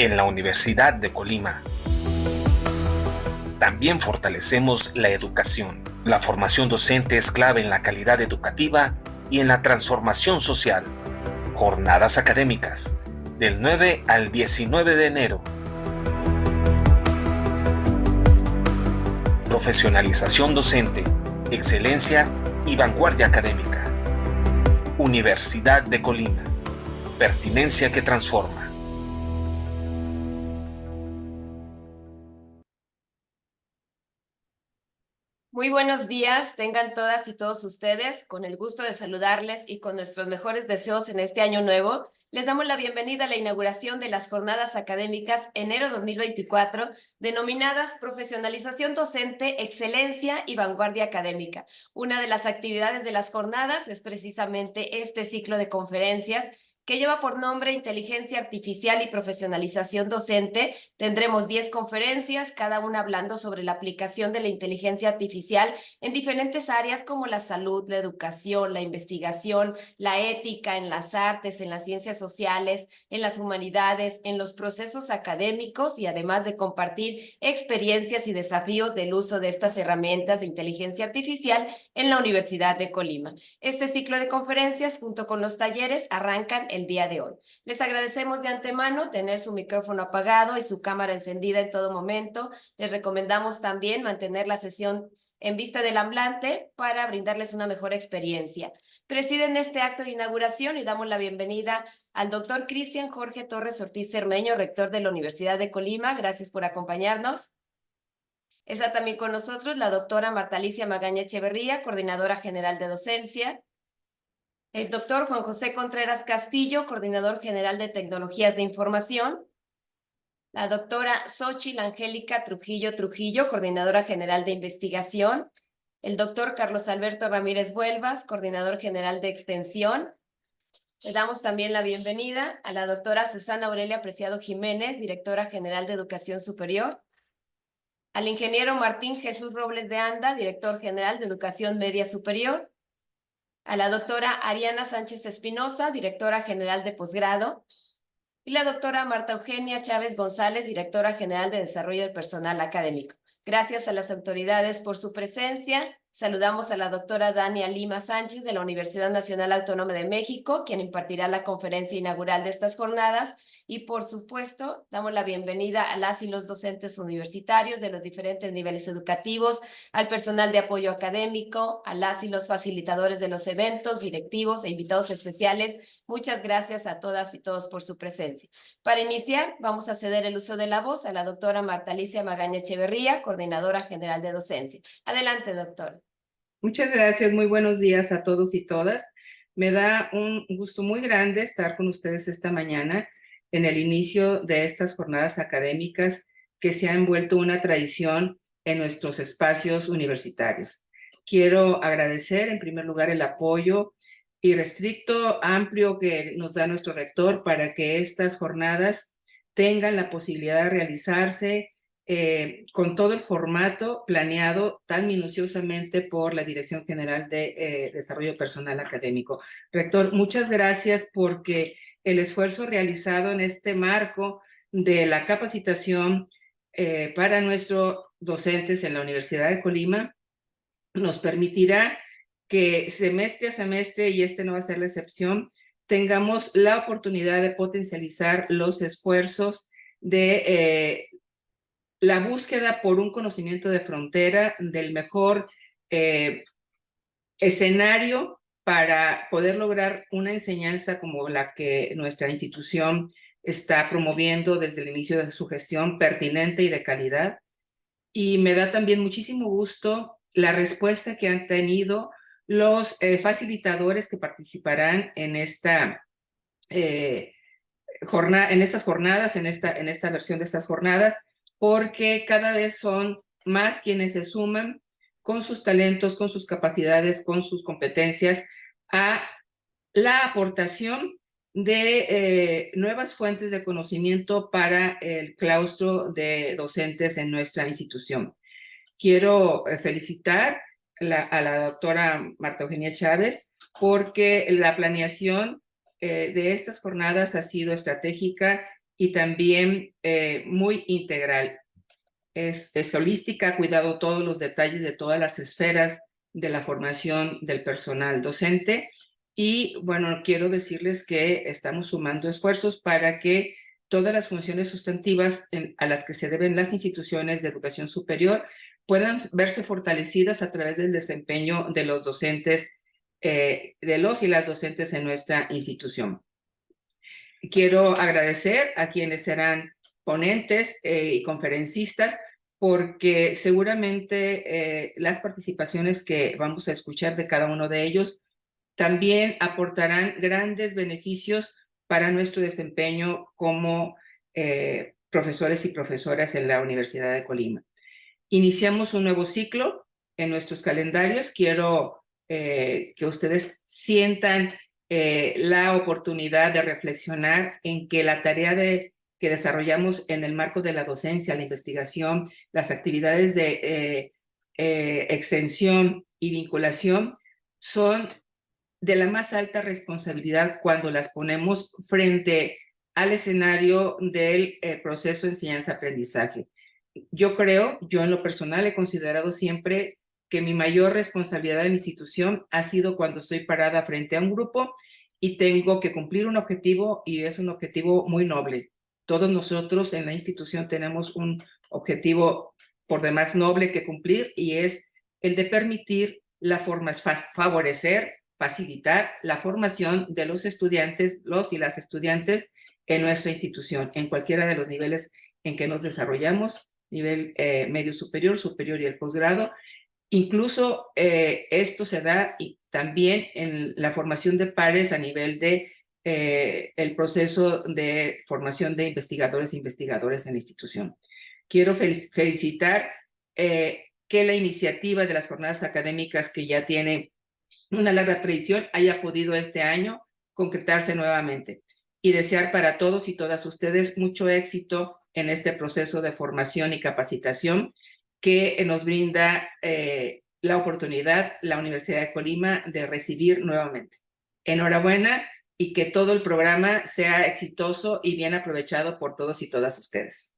en la Universidad de Colima. También fortalecemos la educación. La formación docente es clave en la calidad educativa y en la transformación social. Jornadas académicas, del 9 al 19 de enero. Profesionalización docente, excelencia y vanguardia académica. Universidad de Colima. Pertinencia que transforma. Muy buenos días, tengan todas y todos ustedes. Con el gusto de saludarles y con nuestros mejores deseos en este año nuevo, les damos la bienvenida a la inauguración de las Jornadas Académicas enero 2024, denominadas Profesionalización Docente, Excelencia y Vanguardia Académica. Una de las actividades de las jornadas es precisamente este ciclo de conferencias que lleva por nombre Inteligencia Artificial y Profesionalización Docente. Tendremos 10 conferencias, cada una hablando sobre la aplicación de la inteligencia artificial en diferentes áreas como la salud, la educación, la investigación, la ética, en las artes, en las ciencias sociales, en las humanidades, en los procesos académicos y además de compartir experiencias y desafíos del uso de estas herramientas de inteligencia artificial en la Universidad de Colima. Este ciclo de conferencias junto con los talleres arrancan el día de hoy. Les agradecemos de antemano tener su micrófono apagado y su cámara encendida en todo momento. Les recomendamos también mantener la sesión en vista del hablante para brindarles una mejor experiencia. Presiden este acto de inauguración y damos la bienvenida al doctor Cristian Jorge Torres Ortiz Cermeño, rector de la Universidad de Colima. Gracias por acompañarnos. Está también con nosotros la doctora Marta Alicia Magaña Echeverría, coordinadora general de docencia. El doctor Juan José Contreras Castillo, coordinador general de tecnologías de información. La doctora Xóchitl Angélica Trujillo Trujillo, coordinadora general de investigación. El doctor Carlos Alberto Ramírez Huelvas, coordinador general de extensión. Le damos también la bienvenida a la doctora Susana Aurelia Preciado Jiménez, directora general de educación superior. Al ingeniero Martín Jesús Robles de Anda, director general de educación media superior. A la doctora Ariana Sánchez Espinosa, directora general de posgrado, y la doctora Marta Eugenia Chávez González, directora general de desarrollo del personal académico. Gracias a las autoridades por su presencia. Saludamos a la doctora Dania Lima Sánchez de la Universidad Nacional Autónoma de México, quien impartirá la conferencia inaugural de estas jornadas. Y por supuesto, damos la bienvenida a las y los docentes universitarios de los diferentes niveles educativos, al personal de apoyo académico, a las y los facilitadores de los eventos, directivos e invitados especiales. Muchas gracias a todas y todos por su presencia. Para iniciar, vamos a ceder el uso de la voz a la doctora Marta Alicia Magaña Echeverría, coordinadora general de docencia. Adelante, doctora. Muchas gracias, muy buenos días a todos y todas. Me da un gusto muy grande estar con ustedes esta mañana en el inicio de estas jornadas académicas que se han vuelto una tradición en nuestros espacios universitarios. Quiero agradecer en primer lugar el apoyo irrestricto, amplio que nos da nuestro rector para que estas jornadas tengan la posibilidad de realizarse con todo el formato planeado tan minuciosamente por la Dirección General de Desarrollo Personal Académico. Rector, muchas gracias porque el esfuerzo realizado en este marco de la capacitación para nuestros docentes en la Universidad de Colima nos permitirá que semestre a semestre, y este no va a ser la excepción, tengamos la oportunidad de potencializar los esfuerzos de la búsqueda por un conocimiento de frontera del mejor escenario para poder lograr una enseñanza como la que nuestra institución está promoviendo desde el inicio de su gestión, pertinente y de calidad. Y me da también muchísimo gusto la respuesta que han tenido los facilitadores que participarán en esta en estas jornadas, en esta versión de estas jornadas, porque cada vez son más quienes se suman con sus talentos, con sus capacidades, con sus competencias a la aportación de nuevas fuentes de conocimiento para el claustro de docentes en nuestra institución. Quiero felicitar a la doctora Marta Eugenia Chávez porque la planeación de estas jornadas ha sido estratégica y también muy integral. Es holística, ha cuidado todos los detalles de todas las esferas de la formación del personal docente. Y bueno, quiero decirles que estamos sumando esfuerzos para que todas las funciones sustantivas a las que se deben las instituciones de educación superior puedan verse fortalecidas a través del desempeño de los docentes, de los y las docentes en nuestra institución. Quiero agradecer a quienes serán ponentes y conferencistas, porque seguramente las participaciones que vamos a escuchar de cada uno de ellos también aportarán grandes beneficios para nuestro desempeño como profesores y profesoras en la Universidad de Colima. Iniciamos un nuevo ciclo en nuestros calendarios. Quiero que ustedes sientan la oportunidad de reflexionar en que la tarea que desarrollamos en el marco de la docencia, la investigación, las actividades de extensión y vinculación son de la más alta responsabilidad cuando las ponemos frente al escenario del proceso de enseñanza-aprendizaje. Yo en lo personal he considerado siempre que mi mayor responsabilidad en la institución ha sido cuando estoy parada frente a un grupo y tengo que cumplir un objetivo, y es un objetivo muy noble. Todos nosotros en la institución tenemos un objetivo por demás noble que cumplir, y es el de permitir favorecer, facilitar la formación de los estudiantes, los y las estudiantes en nuestra institución, en cualquiera de los niveles en que nos desarrollamos, nivel medio superior, superior y el posgrado. Incluso esto se da también en la formación de pares a nivel de el proceso de formación de investigadores e investigadoras en la institución. Quiero felicitar que la iniciativa de las jornadas académicas, que ya tiene una larga tradición, haya podido este año concretarse nuevamente, y desear para todos y todas ustedes mucho éxito en este proceso de formación y capacitación que nos brinda la oportunidad la Universidad de Colima de recibir nuevamente. Enhorabuena, y que todo el programa sea exitoso y bien aprovechado por todos y todas ustedes.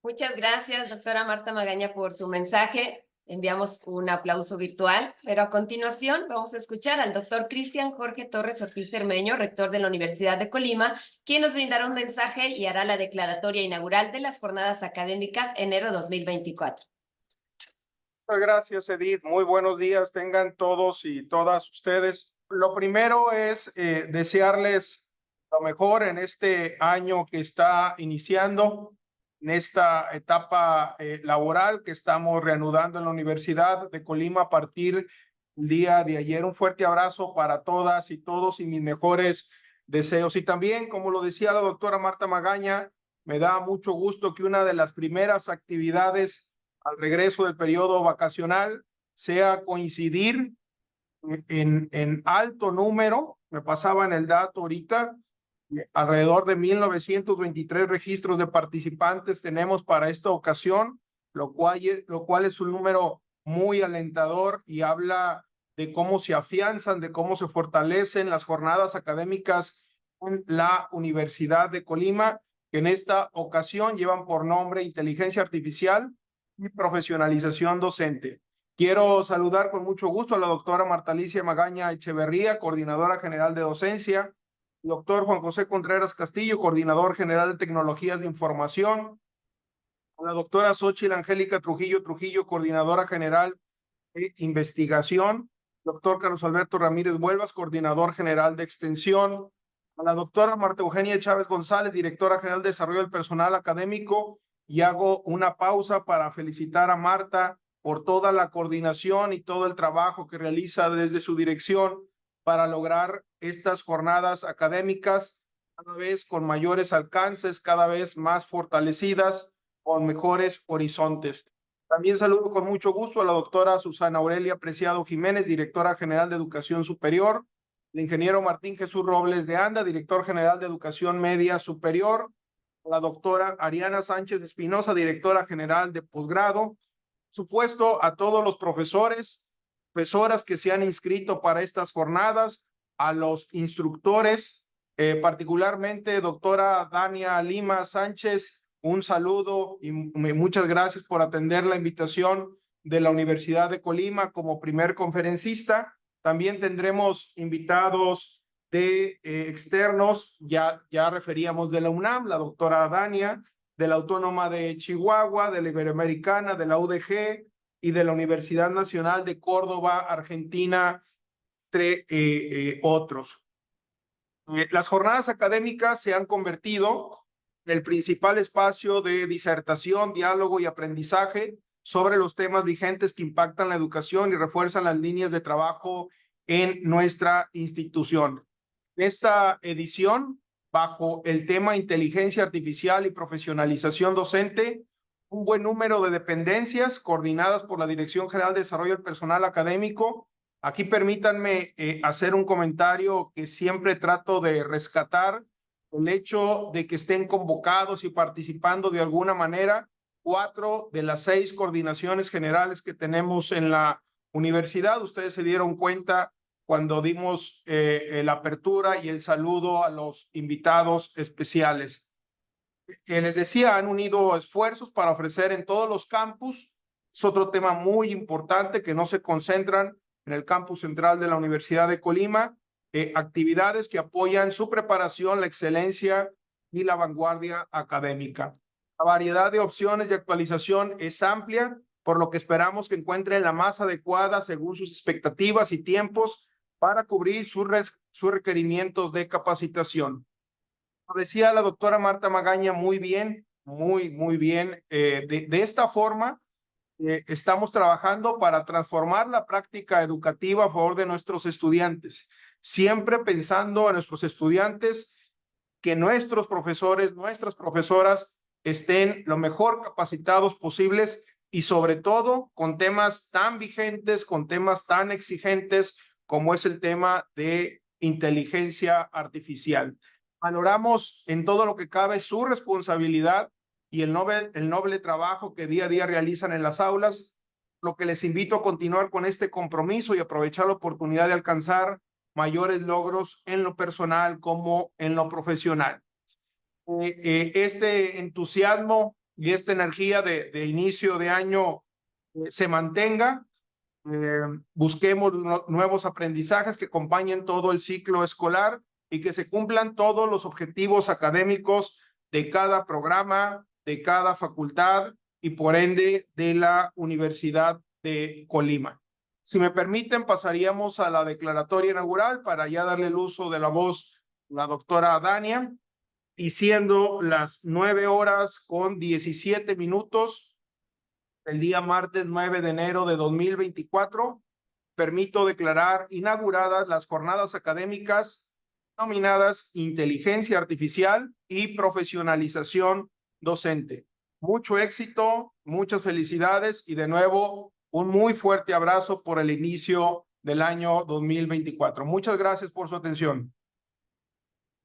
Muchas gracias, doctora Marta Magaña, por su mensaje. Enviamos un aplauso virtual, pero a continuación vamos a escuchar al doctor Cristian Jorge Torres Ortiz Cermeño, rector de la Universidad de Colima, quien nos brindará un mensaje y hará la declaratoria inaugural de las jornadas académicas enero 2024. Muchas gracias, Edith. Muy buenos días tengan todos y todas ustedes. Lo primero es desearles lo mejor en este año que está iniciando, en esta etapa laboral que estamos reanudando en la Universidad de Colima a partir del día de ayer. Un fuerte abrazo para todas y todos y mis mejores deseos. Y también, como lo decía la doctora Marta Magaña, me da mucho gusto que una de las primeras actividades al regreso del periodo vacacional sea coincidir en alto número. Me pasaban el dato ahorita, alrededor de 1923 registros de participantes tenemos para esta ocasión, lo cual es un número muy alentador y habla de cómo se afianzan, de cómo se fortalecen las jornadas académicas en la Universidad de Colima, que en esta ocasión llevan por nombre Inteligencia Artificial y Profesionalización Docente. Quiero saludar con mucho gusto a la doctora Marta Alicia Magaña Echeverría, coordinadora general de docencia, doctor Juan José Contreras Castillo, coordinador general de tecnologías de información, a la doctora Xochitl Angélica Trujillo, coordinadora general de investigación, doctor Carlos Alberto Ramírez Vuelvas, coordinador general de extensión, a la doctora Marta Eugenia Chávez González, directora general de desarrollo del personal académico, y hago una pausa para felicitar a Marta por toda la coordinación y todo el trabajo que realiza desde su dirección para lograr estas jornadas académicas cada vez con mayores alcances, cada vez más fortalecidas, con mejores horizontes. También saludo con mucho gusto a la doctora Susana Aurelia Preciado Jiménez, directora general de Educación Superior, el ingeniero Martín Jesús Robles de Anda, director general de Educación Media Superior, a la doctora Ariana Sánchez Espinosa, directora general de posgrado, por supuesto a todos los profesoras que se han inscrito para estas jornadas, a los instructores particularmente doctora Dania Lima Sánchez, un saludo y muchas gracias por atender la invitación de la Universidad de Colima como primer conferencista. También tendremos invitados de externos, ya referíamos de la UNAM, la doctora Dania, de la Autónoma de Chihuahua, de la Iberoamericana, de la UDG y de la Universidad Nacional de Córdoba, Argentina, entre otros. Las jornadas académicas se han convertido en el principal espacio de disertación, diálogo y aprendizaje sobre los temas vigentes que impactan la educación y refuerzan las líneas de trabajo en nuestra institución. Esta edición, bajo el tema Inteligencia Artificial y Profesionalización Docente, un buen número de dependencias coordinadas por la Dirección General de Desarrollo del Personal Académico. Aquí permítanme hacer un comentario que siempre trato de rescatar, el hecho de que estén convocados y participando de alguna manera 4 de las 6 coordinaciones generales que tenemos en la universidad. Ustedes se dieron cuenta cuando dimos la apertura y el saludo a los invitados especiales. Les decía, han unido esfuerzos para ofrecer en todos los campus. Es otro tema muy importante, que no se concentran en el campus central de la Universidad de Colima, actividades que apoyan su preparación, la excelencia y la vanguardia académica. La variedad de opciones de actualización es amplia, por lo que esperamos que encuentren la más adecuada según sus expectativas y tiempos para cubrir sus requerimientos de capacitación. Como decía la doctora Marta Magaña muy bien, muy bien. De esta forma, estamos trabajando para transformar la práctica educativa a favor de nuestros estudiantes, siempre pensando en nuestros estudiantes, que nuestros profesores, nuestras profesoras estén lo mejor capacitados posibles y sobre todo con temas tan vigentes, con temas tan exigentes como es el tema de inteligencia artificial. Valoramos en todo lo que cabe su responsabilidad y el noble trabajo que día a día realizan en las aulas, lo que les invito a continuar con este compromiso y aprovechar la oportunidad de alcanzar mayores logros en lo personal como en lo profesional. Este entusiasmo y esta energía de inicio de año se mantenga. Busquemos nuevos aprendizajes que acompañen todo el ciclo escolar y que se cumplan todos los objetivos académicos de cada programa, de cada facultad y por ende de la Universidad de Colima. Si me permiten, pasaríamos a la declaratoria inaugural para ya darle el uso de la voz a la doctora Dania, y siendo las 9:17 el día martes 9 de enero de 2024, permito declarar inauguradas las jornadas académicas denominadas Inteligencia Artificial y Profesionalización Docente. Mucho éxito, muchas felicidades y de nuevo un muy fuerte abrazo por el inicio del año 2024. Muchas gracias por su atención.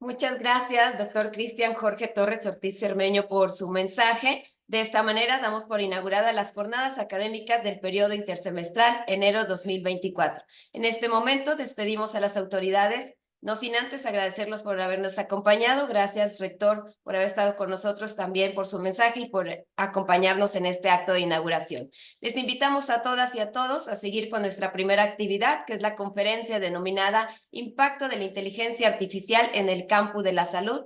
Muchas gracias, doctor Cristian Jorge Torres Ortiz Cermeño, por su mensaje. De esta manera, damos por inauguradas las jornadas académicas del periodo intersemestral enero 2024. En este momento, despedimos a las autoridades, no sin antes agradecerlos por habernos acompañado. Gracias, rector, por haber estado con nosotros, también por su mensaje y por acompañarnos en este acto de inauguración. Les invitamos a todas y a todos a seguir con nuestra primera actividad, que es la conferencia denominada Impacto de la Inteligencia Artificial en el campo de la salud,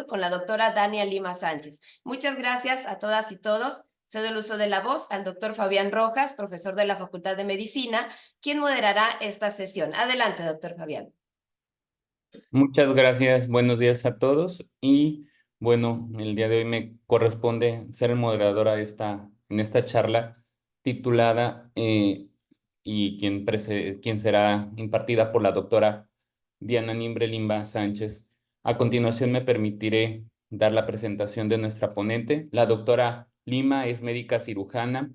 con la doctora Dania Lima Sánchez. Muchas gracias a todas y todos. Cedo el uso de la voz al doctor Fabián Rojas, profesor de la Facultad de Medicina, quien moderará esta sesión. Adelante, doctor Fabián. Muchas gracias, buenos días a todos y bueno, el día de hoy me corresponde ser el moderador en esta charla titulada y quien será impartida por la doctora Diana Nimbre Lima Sánchez. A continuación me permitiré dar la presentación de nuestra ponente. La doctora Lima es médica cirujana,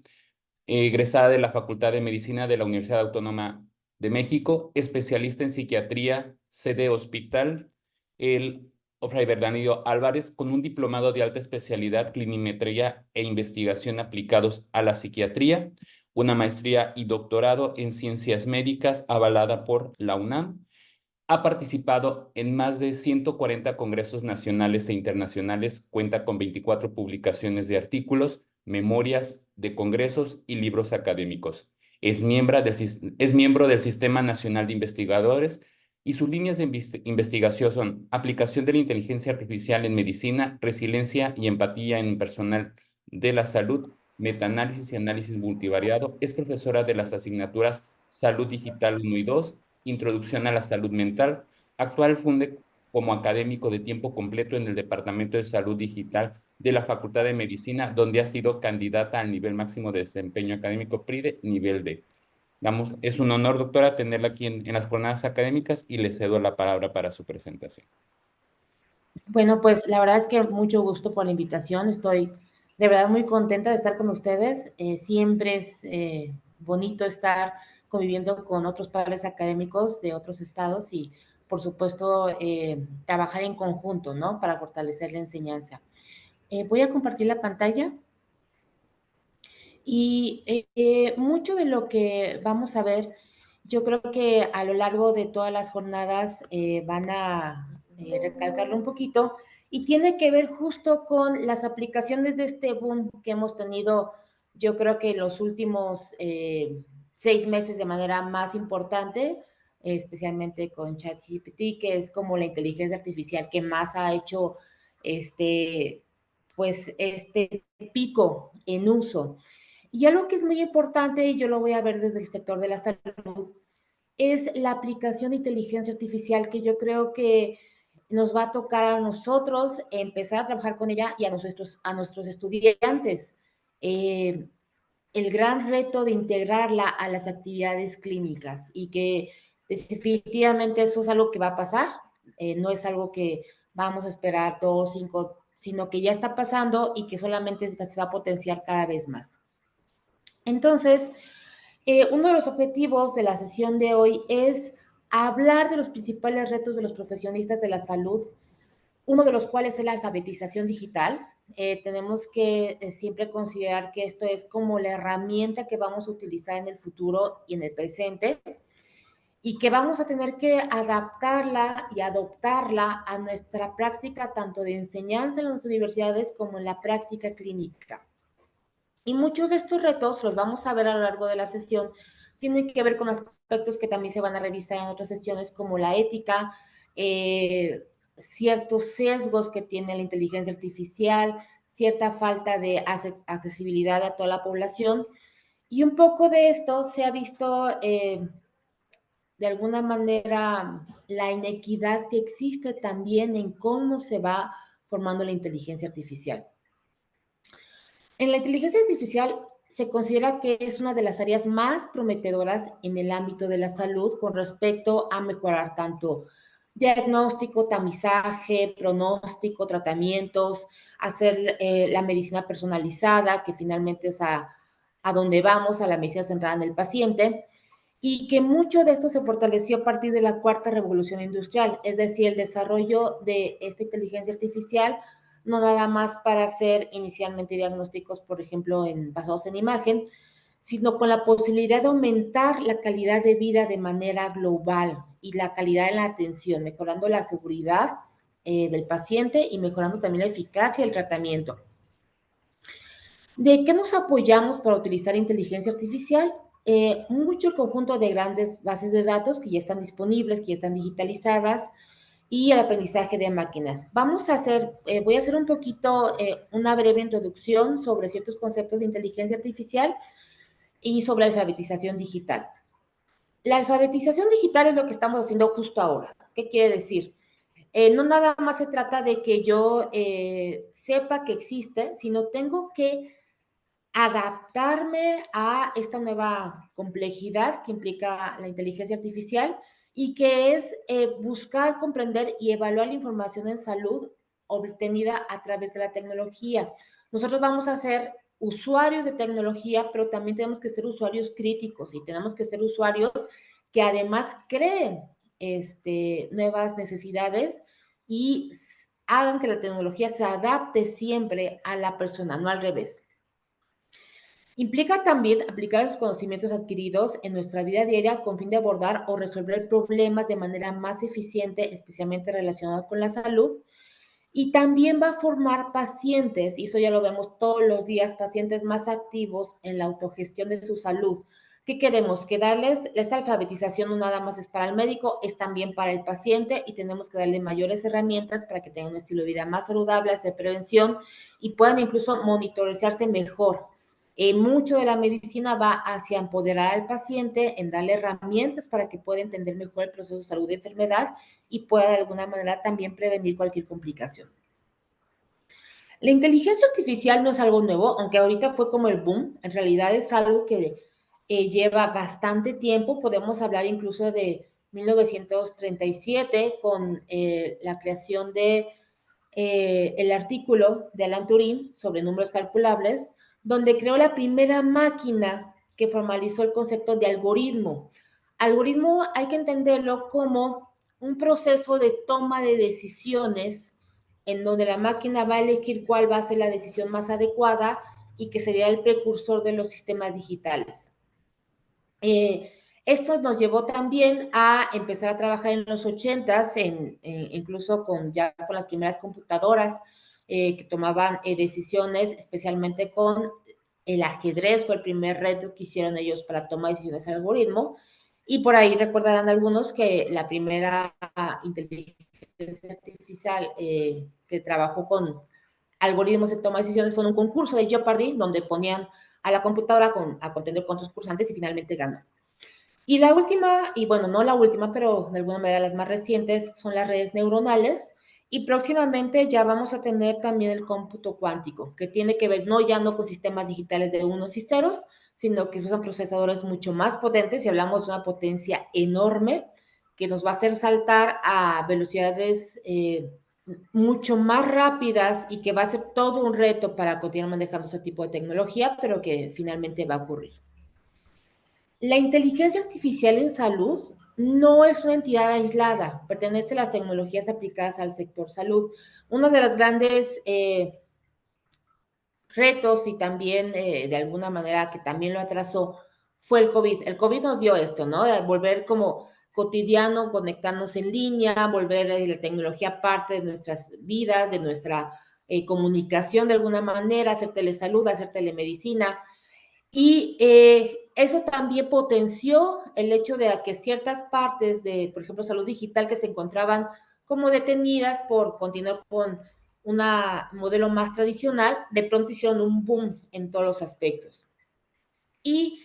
egresada de la Facultad de Medicina de la Universidad Autónoma de México, especialista en psiquiatría, sede Hospital el Fray Bernardino Álvarez, con un diplomado de alta especialidad, clinimetría e investigación aplicados a la psiquiatría, una maestría y doctorado en ciencias médicas avalada por la UNAM, Ha participado en más de 140 congresos nacionales e internacionales, cuenta con 24 publicaciones de artículos, memorias de congresos y libros académicos. Es miembro del Sistema Nacional de Investigadores y sus líneas de investigación son aplicación de la inteligencia artificial en medicina, resiliencia y empatía en personal de la salud, metaanálisis y análisis multivariado. Es profesora de las asignaturas Salud Digital 1 y 2, Introducción a la Salud Mental. Actual funde como académico de tiempo completo en el Departamento de Salud Digital de la Facultad de Medicina, donde ha sido candidata al nivel máximo de desempeño académico PRIDE, nivel D. Es un honor, doctora, tenerla aquí en las jornadas académicas y le cedo la palabra para su presentación. Bueno, pues la verdad es que mucho gusto por la invitación. Estoy de verdad muy contenta de estar con ustedes. Siempre es bonito estar conviviendo con otros padres académicos de otros estados y, por supuesto, trabajar en conjunto, ¿no? Para fortalecer la enseñanza. Voy a compartir la pantalla. Y mucho de lo que vamos a ver, yo creo que a lo largo de todas las jornadas van a recalcarlo un poquito y tiene que ver justo con las aplicaciones de este boom que hemos tenido, yo creo que en los últimos 6 meses de manera más importante, especialmente con ChatGPT, que es como la inteligencia artificial que más ha hecho pues este pico en uso. Y algo que es muy importante, y yo lo voy a ver desde el sector de la salud, es la aplicación de inteligencia artificial, que yo creo que nos va a tocar a nosotros empezar a trabajar con ella y a nuestros estudiantes. El gran reto de integrarla a las actividades clínicas y que definitivamente eso es algo que va a pasar, no es algo que vamos a esperar 2, 5, sino que ya está pasando y que solamente se va a potenciar cada vez más. Entonces, uno de los objetivos de la sesión de hoy es hablar de los principales retos de los profesionistas de la salud, uno de los cuales es la alfabetización digital. Tenemos que siempre considerar que esto es como la herramienta que vamos a utilizar en el futuro y en el presente y que vamos a tener que adaptarla y adoptarla a nuestra práctica tanto de enseñanza en las universidades como en la práctica clínica. Y muchos de estos retos, los vamos a ver a lo largo de la sesión, tienen que ver con aspectos que también se van a revisar en otras sesiones, como la ética, ciertos sesgos que tiene la inteligencia artificial, cierta falta de accesibilidad a toda la población. Y un poco de esto se ha visto, de alguna manera, la inequidad que existe también en cómo se va formando la inteligencia artificial. En la inteligencia artificial se considera que es una de las áreas más prometedoras en el ámbito de la salud con respecto a mejorar tanto diagnóstico, tamizaje, pronóstico, tratamientos, hacer la medicina personalizada, que finalmente es a donde vamos, a la medicina centrada en el paciente, y que mucho de esto se fortaleció a partir de la cuarta revolución industrial, es decir, el desarrollo de esta inteligencia artificial no nada más para hacer inicialmente diagnósticos, por ejemplo, basados en imagen, sino con la posibilidad de aumentar la calidad de vida de manera global y la calidad de la atención, mejorando la seguridad del paciente y mejorando también la eficacia del tratamiento. ¿De qué nos apoyamos para utilizar inteligencia artificial? Mucho el conjunto de grandes bases de datos que ya están disponibles, que ya están digitalizadas, y el aprendizaje de máquinas. Voy a hacer un poquito una breve introducción sobre ciertos conceptos de inteligencia artificial y sobre alfabetización digital. La alfabetización digital es lo que estamos haciendo justo ahora. ¿Qué quiere decir? No nada más se trata de que yo sepa que existe, sino tengo que adaptarme a esta nueva complejidad que implica la inteligencia artificial y que es buscar, comprender y evaluar la información en salud obtenida a través de la tecnología. Nosotros vamos a ser usuarios de tecnología, pero también tenemos que ser usuarios críticos y tenemos que ser usuarios que además creen nuevas necesidades y hagan que la tecnología se adapte siempre a la persona, no al revés. Implica también aplicar los conocimientos adquiridos en nuestra vida diaria con fin de abordar o resolver problemas de manera más eficiente, especialmente relacionados con la salud. Y también va a formar pacientes, y eso ya lo vemos todos los días, pacientes más activos en la autogestión de su salud. ¿Qué queremos? Que darles esta alfabetización no nada más es para el médico, es también para el paciente y tenemos que darle mayores herramientas para que tengan un estilo de vida más saludable, hacer prevención y puedan incluso monitorizarse mejor. Mucho de la medicina va hacia empoderar al paciente, en darle herramientas para que pueda entender mejor el proceso de salud y enfermedad y pueda de alguna manera también prevenir cualquier complicación. La inteligencia artificial no es algo nuevo, aunque ahorita fue como el boom, en realidad es algo que lleva bastante tiempo, podemos hablar incluso de 1937 con la creación de el artículo de Alan Turing sobre números calculables, donde creó la primera máquina que formalizó el concepto de algoritmo. Algoritmo hay que entenderlo como un proceso de toma de decisiones en donde la máquina va a elegir cuál va a ser la decisión más adecuada y que sería el precursor de los sistemas digitales. Esto nos llevó también a empezar a trabajar en los 80s, incluso con las primeras computadoras que tomaban decisiones, especialmente con el ajedrez, fue el primer reto que hicieron ellos para tomar decisiones al algoritmo. Y por ahí recordarán algunos que la primera inteligencia artificial que trabajó con algoritmos de toma de decisiones fue en un concurso de Jeopardy, donde ponían a la computadora a contender con sus cursantes y finalmente ganó. Y la última, y bueno, no la última, pero de alguna manera las más recientes son las redes neuronales. Y próximamente ya vamos a tener también el cómputo cuántico, que tiene que ver ya no con sistemas digitales de unos y ceros, sino que usan procesadores mucho más potentes y hablamos de una potencia enorme que nos va a hacer saltar a velocidades mucho más rápidas y que va a ser todo un reto para continuar manejando ese tipo de tecnología, pero que finalmente va a ocurrir. La inteligencia artificial en salud no es una entidad aislada, pertenece a las tecnologías aplicadas al sector salud. Uno de los grandes retos y también de alguna manera que también lo atrasó fue el COVID. El COVID nos dio esto, ¿no? De volver como cotidiano, conectarnos en línea, volver la tecnología parte de nuestras vidas, de nuestra comunicación de alguna manera, hacer telesalud, hacer telemedicina. Y eso también potenció el hecho de que ciertas partes de, por ejemplo, salud digital que se encontraban como detenidas por continuar con un modelo más tradicional, de pronto hicieron un boom en todos los aspectos. Y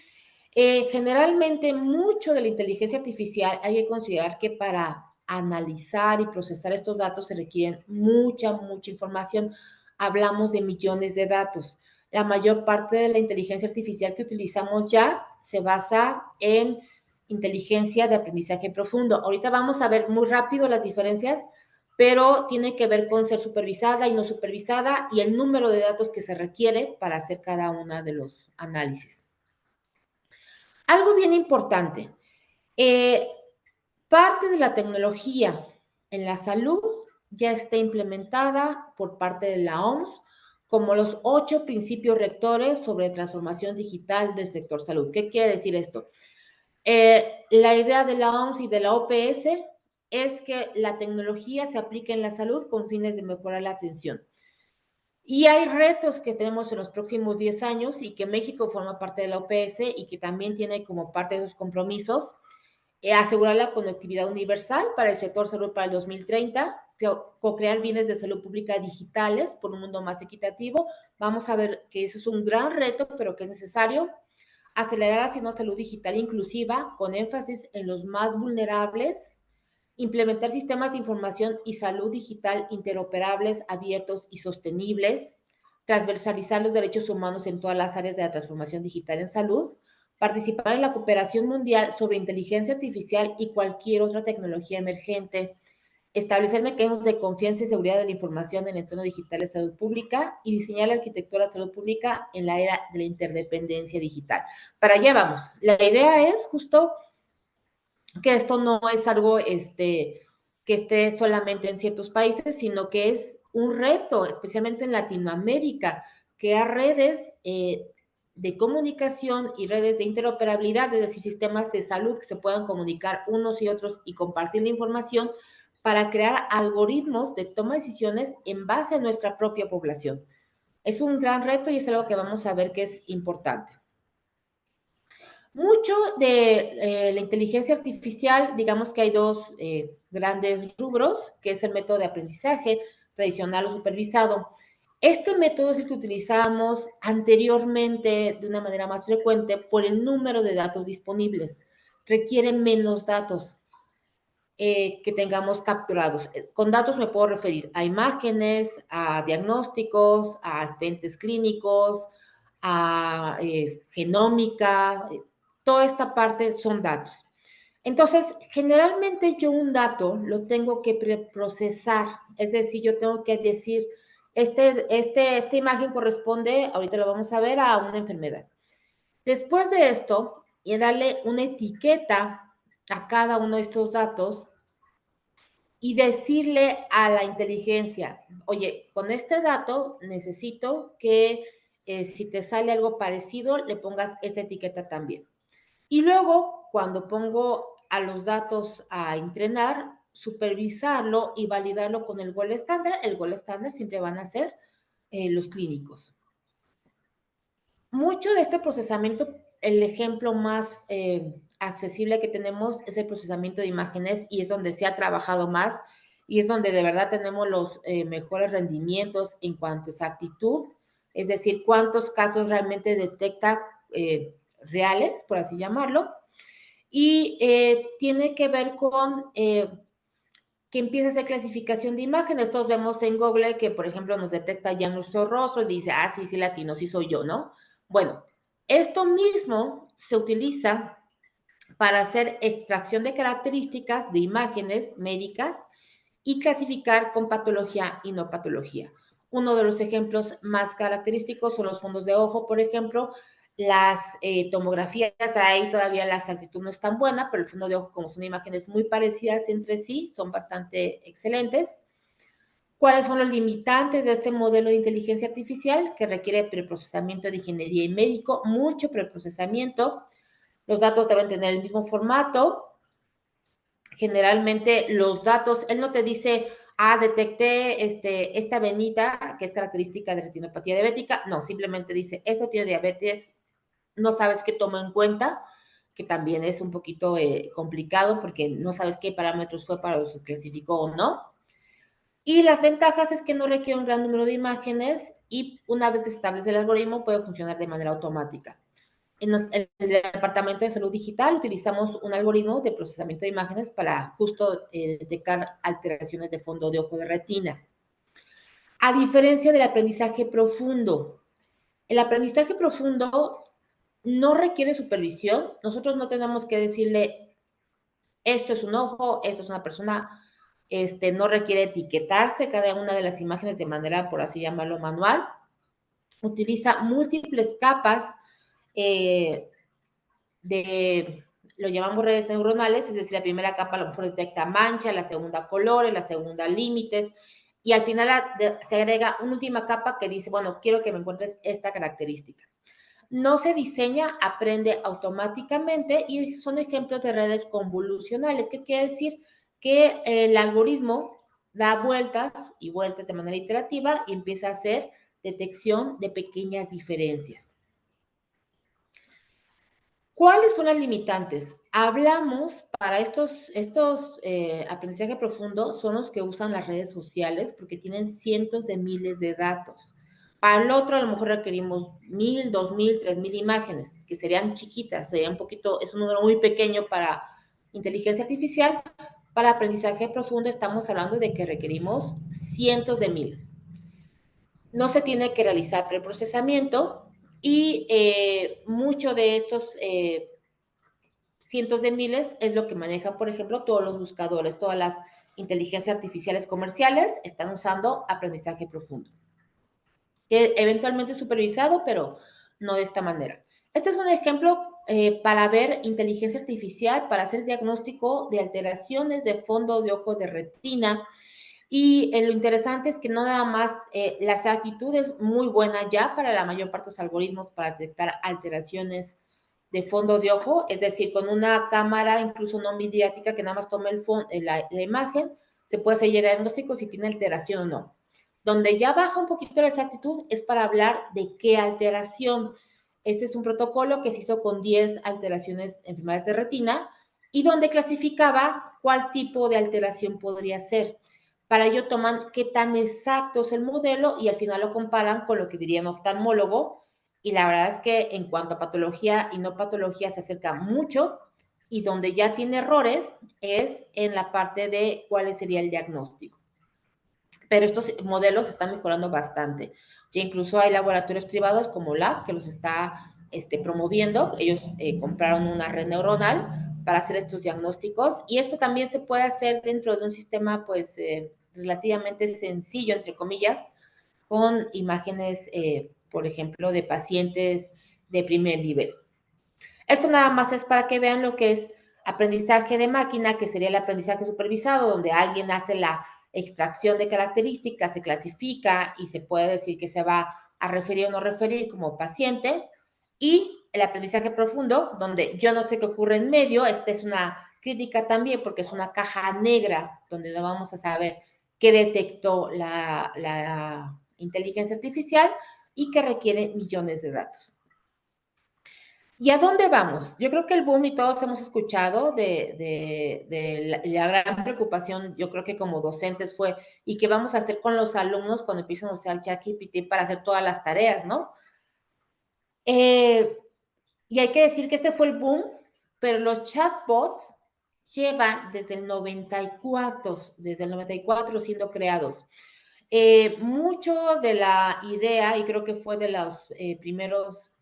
generalmente mucho de la inteligencia artificial hay que considerar que para analizar y procesar estos datos se requieren mucha información. Hablamos de millones de datos. La mayor parte de la inteligencia artificial que utilizamos ya se basa en inteligencia de aprendizaje profundo. Ahorita vamos a ver muy rápido las diferencias, pero tiene que ver con ser supervisada y no supervisada y el número de datos que se requiere para hacer cada uno de los análisis. Algo bien importante, parte de la tecnología en la salud ya está implementada por parte de la OMS como los 8 principios rectores sobre transformación digital del sector salud. ¿Qué quiere decir esto? La idea de la OMS y de la OPS es que la tecnología se aplique en la salud con fines de mejorar la atención. Y hay retos que tenemos en los próximos 10 años y que México forma parte de la OPS y que también tiene como parte de sus compromisos asegurar la conectividad universal para el sector salud para el 2030, co-crear bienes de salud pública digitales por un mundo más equitativo. Vamos a ver que eso es un gran reto, pero que es necesario. Acelerar hacia una salud digital inclusiva con énfasis en los más vulnerables. Implementar sistemas de información y salud digital interoperables, abiertos y sostenibles, transversalizar los derechos humanos en todas las áreas de la transformación digital en salud, participar en la cooperación mundial sobre inteligencia artificial y cualquier otra tecnología emergente, establecer mecanismos de confianza y seguridad de la información en el entorno digital de salud pública y diseñar la arquitectura de salud pública en la era de la interdependencia digital. Para allá vamos. La idea es justo que esto no es algo que esté solamente en ciertos países, sino que es un reto, especialmente en Latinoamérica, crear redes de comunicación y redes de interoperabilidad, es decir, sistemas de salud que se puedan comunicar unos y otros y compartir la información para crear algoritmos de toma de decisiones en base a nuestra propia población. Es un gran reto y es algo que vamos a ver que es importante. Mucho de la inteligencia artificial, digamos que hay dos grandes rubros, que es el método de aprendizaje tradicional o supervisado. Este método es el que utilizábamos anteriormente de una manera más frecuente por el número de datos disponibles. Requiere menos datos que tengamos capturados. Con datos me puedo referir a imágenes, a diagnósticos, a expedientes clínicos, a genómica, toda esta parte son datos. Entonces, generalmente yo un dato lo tengo que preprocesar, es decir, yo tengo que decir, esta imagen corresponde, ahorita lo vamos a ver, a una enfermedad. Después de esto, y darle una etiqueta a cada uno de estos datos y decirle a la inteligencia, oye, con este dato necesito que si te sale algo parecido, le pongas esta etiqueta también. Y luego, cuando pongo a los datos a entrenar, supervisarlo y validarlo con el gold estándar. El gold estándar siempre van a ser los clínicos. Mucho de este procesamiento, el ejemplo más accesible que tenemos es el procesamiento de imágenes y es donde se ha trabajado más y es donde de verdad tenemos los mejores rendimientos en cuanto a exactitud, es decir, cuántos casos realmente detecta reales, por así llamarlo, y tiene que ver con que empieza a hacer clasificación de imágenes. Todos vemos en Google que, por ejemplo, nos detecta ya nuestro rostro y dice, ah, sí, sí, latino, sí soy yo, ¿no? Bueno, esto mismo se utiliza para hacer extracción de características de imágenes médicas y clasificar con patología y no patología. Uno de los ejemplos más característicos son los fondos de ojo, por ejemplo. Las tomografías, ahí todavía la exactitud no es tan buena, pero el fondo de ojo, como son imágenes muy parecidas entre sí, son bastante excelentes. ¿Cuáles son los limitantes de este modelo de inteligencia artificial? Que requiere preprocesamiento de ingeniería y médico, mucho preprocesamiento. Los datos deben tener el mismo formato. Generalmente los datos, él no te dice, ah, detecté esta venita que es característica de retinopatía diabética. No, simplemente dice, eso tiene diabetes. No sabes qué toma en cuenta, que también es un poquito complicado porque no sabes qué parámetros fue para los que clasificó o no. Y las ventajas es que no requiere un gran número de imágenes y una vez que se establece el algoritmo puede funcionar de manera automática. En el Departamento de Salud Digital utilizamos un algoritmo de procesamiento de imágenes para justo detectar alteraciones de fondo de ojo de retina. A diferencia del aprendizaje profundo, el aprendizaje profundo no requiere supervisión. Nosotros no tenemos que decirle, esto es un ojo, esto es una persona, no requiere etiquetarse cada una de las imágenes de manera, por así llamarlo, manual. Utiliza múltiples capas lo llamamos redes neuronales, es decir, la primera capa a lo mejor detecta mancha, la segunda colores, la segunda límites, y al final se agrega una última capa que dice, bueno, quiero que me encuentres esta característica. No se diseña, aprende automáticamente y son ejemplos de redes convolucionales. ¿Qué quiere decir? Que el algoritmo da vueltas y vueltas de manera iterativa y empieza a hacer detección de pequeñas diferencias. ¿Cuáles son las limitantes? Hablamos para estos aprendizaje profundo, son los que usan las redes sociales porque tienen cientos de miles de datos. Para el otro, a lo mejor requerimos 1,000, 2,000, 3,000 imágenes, que serían chiquitas, sería un poquito, es un número muy pequeño para inteligencia artificial. Para aprendizaje profundo estamos hablando de que requerimos cientos de miles. No se tiene que realizar preprocesamiento y mucho de estos cientos de miles es lo que maneja, por ejemplo, todos los buscadores, todas las inteligencias artificiales comerciales están usando aprendizaje profundo. Eventualmente supervisado, pero no de esta manera. Este es un ejemplo para ver inteligencia artificial, para hacer diagnóstico de alteraciones de fondo de ojo de retina. Y lo interesante es que no nada más la exactitud es muy buena ya para la mayor parte de los algoritmos para detectar alteraciones de fondo de ojo, es decir, con una cámara incluso no midriática que nada más tome la imagen, se puede hacer ya diagnóstico si tiene alteración o no. Donde ya baja un poquito la exactitud es para hablar de qué alteración. Este es un protocolo que se hizo con 10 alteraciones, enfermedades de retina, y donde clasificaba cuál tipo de alteración podría ser. Para ello toman qué tan exacto es el modelo y al final lo comparan con lo que diría un oftalmólogo. Y la verdad es que en cuanto a patología y no patología se acerca mucho, y donde ya tiene errores es en la parte de cuál sería el diagnóstico. Pero estos modelos están mejorando bastante. Ya incluso hay laboratorios privados como Lab que los está promoviendo. Ellos compraron una red neuronal para hacer estos diagnósticos, y esto también se puede hacer dentro de un sistema pues relativamente sencillo, entre comillas, con imágenes, por ejemplo, de pacientes de primer nivel. Esto nada más es para que vean lo que es aprendizaje de máquina, que sería el aprendizaje supervisado, donde alguien hace la extracción de características, se clasifica y se puede decir que se va a referir o no referir como paciente. Y el aprendizaje profundo, donde yo no sé qué ocurre en medio. Esta es una crítica también porque es una caja negra donde no vamos a saber qué detectó la inteligencia artificial y que requiere millones de datos. ¿Y a dónde vamos? Yo creo que el boom, y todos hemos escuchado de la gran preocupación, yo creo que como docentes fue, ¿y qué vamos a hacer con los alumnos cuando empiezan a usar ChatGPT para hacer todas las tareas, no? Y hay que decir que este fue el boom, pero los chatbots llevan desde el 94 siendo creados. Mucho de la idea, y creo que fue de los primeros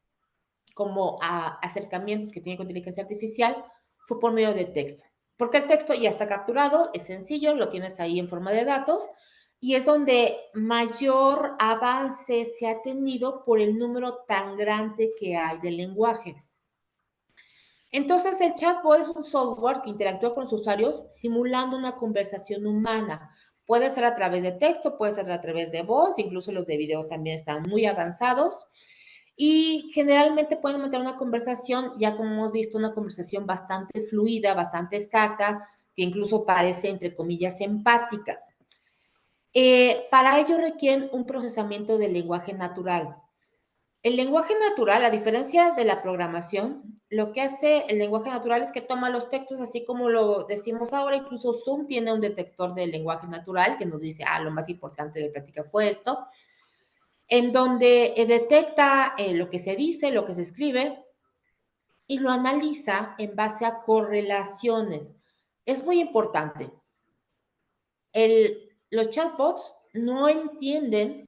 como acercamientos que tiene con inteligencia artificial, fue por medio de texto. Porque el texto ya está capturado, es sencillo, lo tienes ahí en forma de datos, y es donde mayor avance se ha tenido por el número tan grande que hay del lenguaje. Entonces, el chatbot es un software que interactúa con los usuarios simulando una conversación humana. Puede ser a través de texto, puede ser a través de voz, incluso los de video también están muy avanzados. Y generalmente pueden mantener una conversación, ya como hemos visto, una conversación bastante fluida, bastante exacta, que incluso parece, entre comillas, empática. Para ello requieren un procesamiento del lenguaje natural. El lenguaje natural, a diferencia de la programación, lo que hace el lenguaje natural es que toma los textos así como lo decimos ahora. Incluso Zoom tiene un detector del lenguaje natural que nos dice, lo más importante de la práctica fue esto, en donde detecta lo que se dice, lo que se escribe, y lo analiza en base a correlaciones. Es muy importante. Los chatbots no entienden,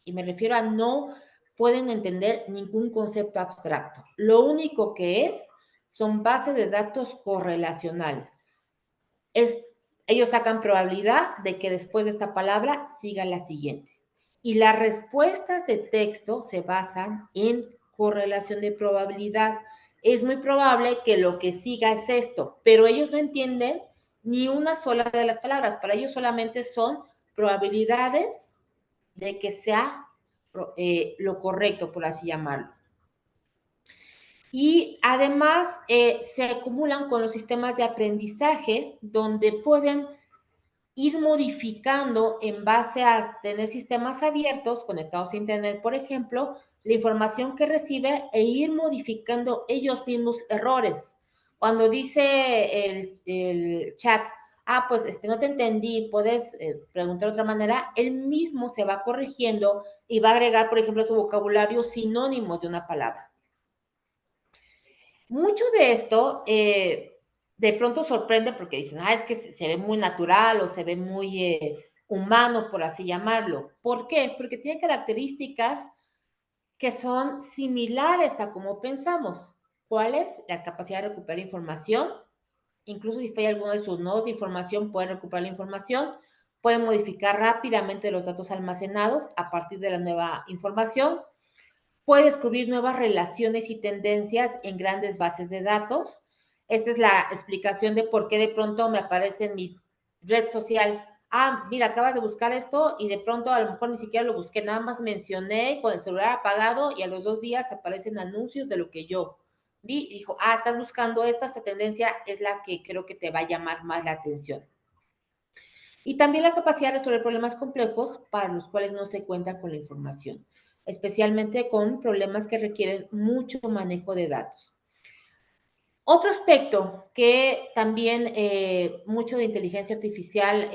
y me refiero a no pueden entender ningún concepto abstracto. Lo único que son bases de datos correlacionales. Ellos sacan probabilidad de que después de esta palabra siga la siguiente. Y las respuestas de texto se basan en correlación de probabilidad. Es muy probable que lo que siga es esto, pero ellos no entienden ni una sola de las palabras. Para ellos solamente son probabilidades de que sea lo correcto, por así llamarlo. Y además se acumulan con los sistemas de aprendizaje, donde pueden ir modificando en base a tener sistemas abiertos conectados a Internet, por ejemplo, la información que recibe, e ir modificando ellos mismos errores. Cuando dice el chat, pues no te entendí, puedes preguntar de otra manera, él mismo se va corrigiendo y va a agregar, por ejemplo, a su vocabulario sinónimos de una palabra. Mucho de esto de pronto sorprende porque dicen, es que se ve muy natural o se ve muy humano, por así llamarlo. ¿Por qué? Porque tiene características que son similares a cómo pensamos. ¿Cuáles? La capacidad de recuperar información. Incluso si falla alguno de sus nodos de información, puede recuperar la información. Puede modificar rápidamente los datos almacenados a partir de la nueva información. Puede descubrir nuevas relaciones y tendencias en grandes bases de datos. Esta es la explicación de por qué de pronto me aparece en mi red social mira, acabas de buscar esto y de pronto a lo mejor ni siquiera lo busqué, nada más mencioné con el celular apagado y a los 2 días aparecen anuncios de lo que yo vi y dijo, estás buscando esta tendencia es la que creo que te va a llamar más la atención. Y también la capacidad de resolver problemas complejos para los cuales no se cuenta con la información, especialmente con problemas que requieren mucho manejo de datos. Otro aspecto que también mucho de inteligencia artificial,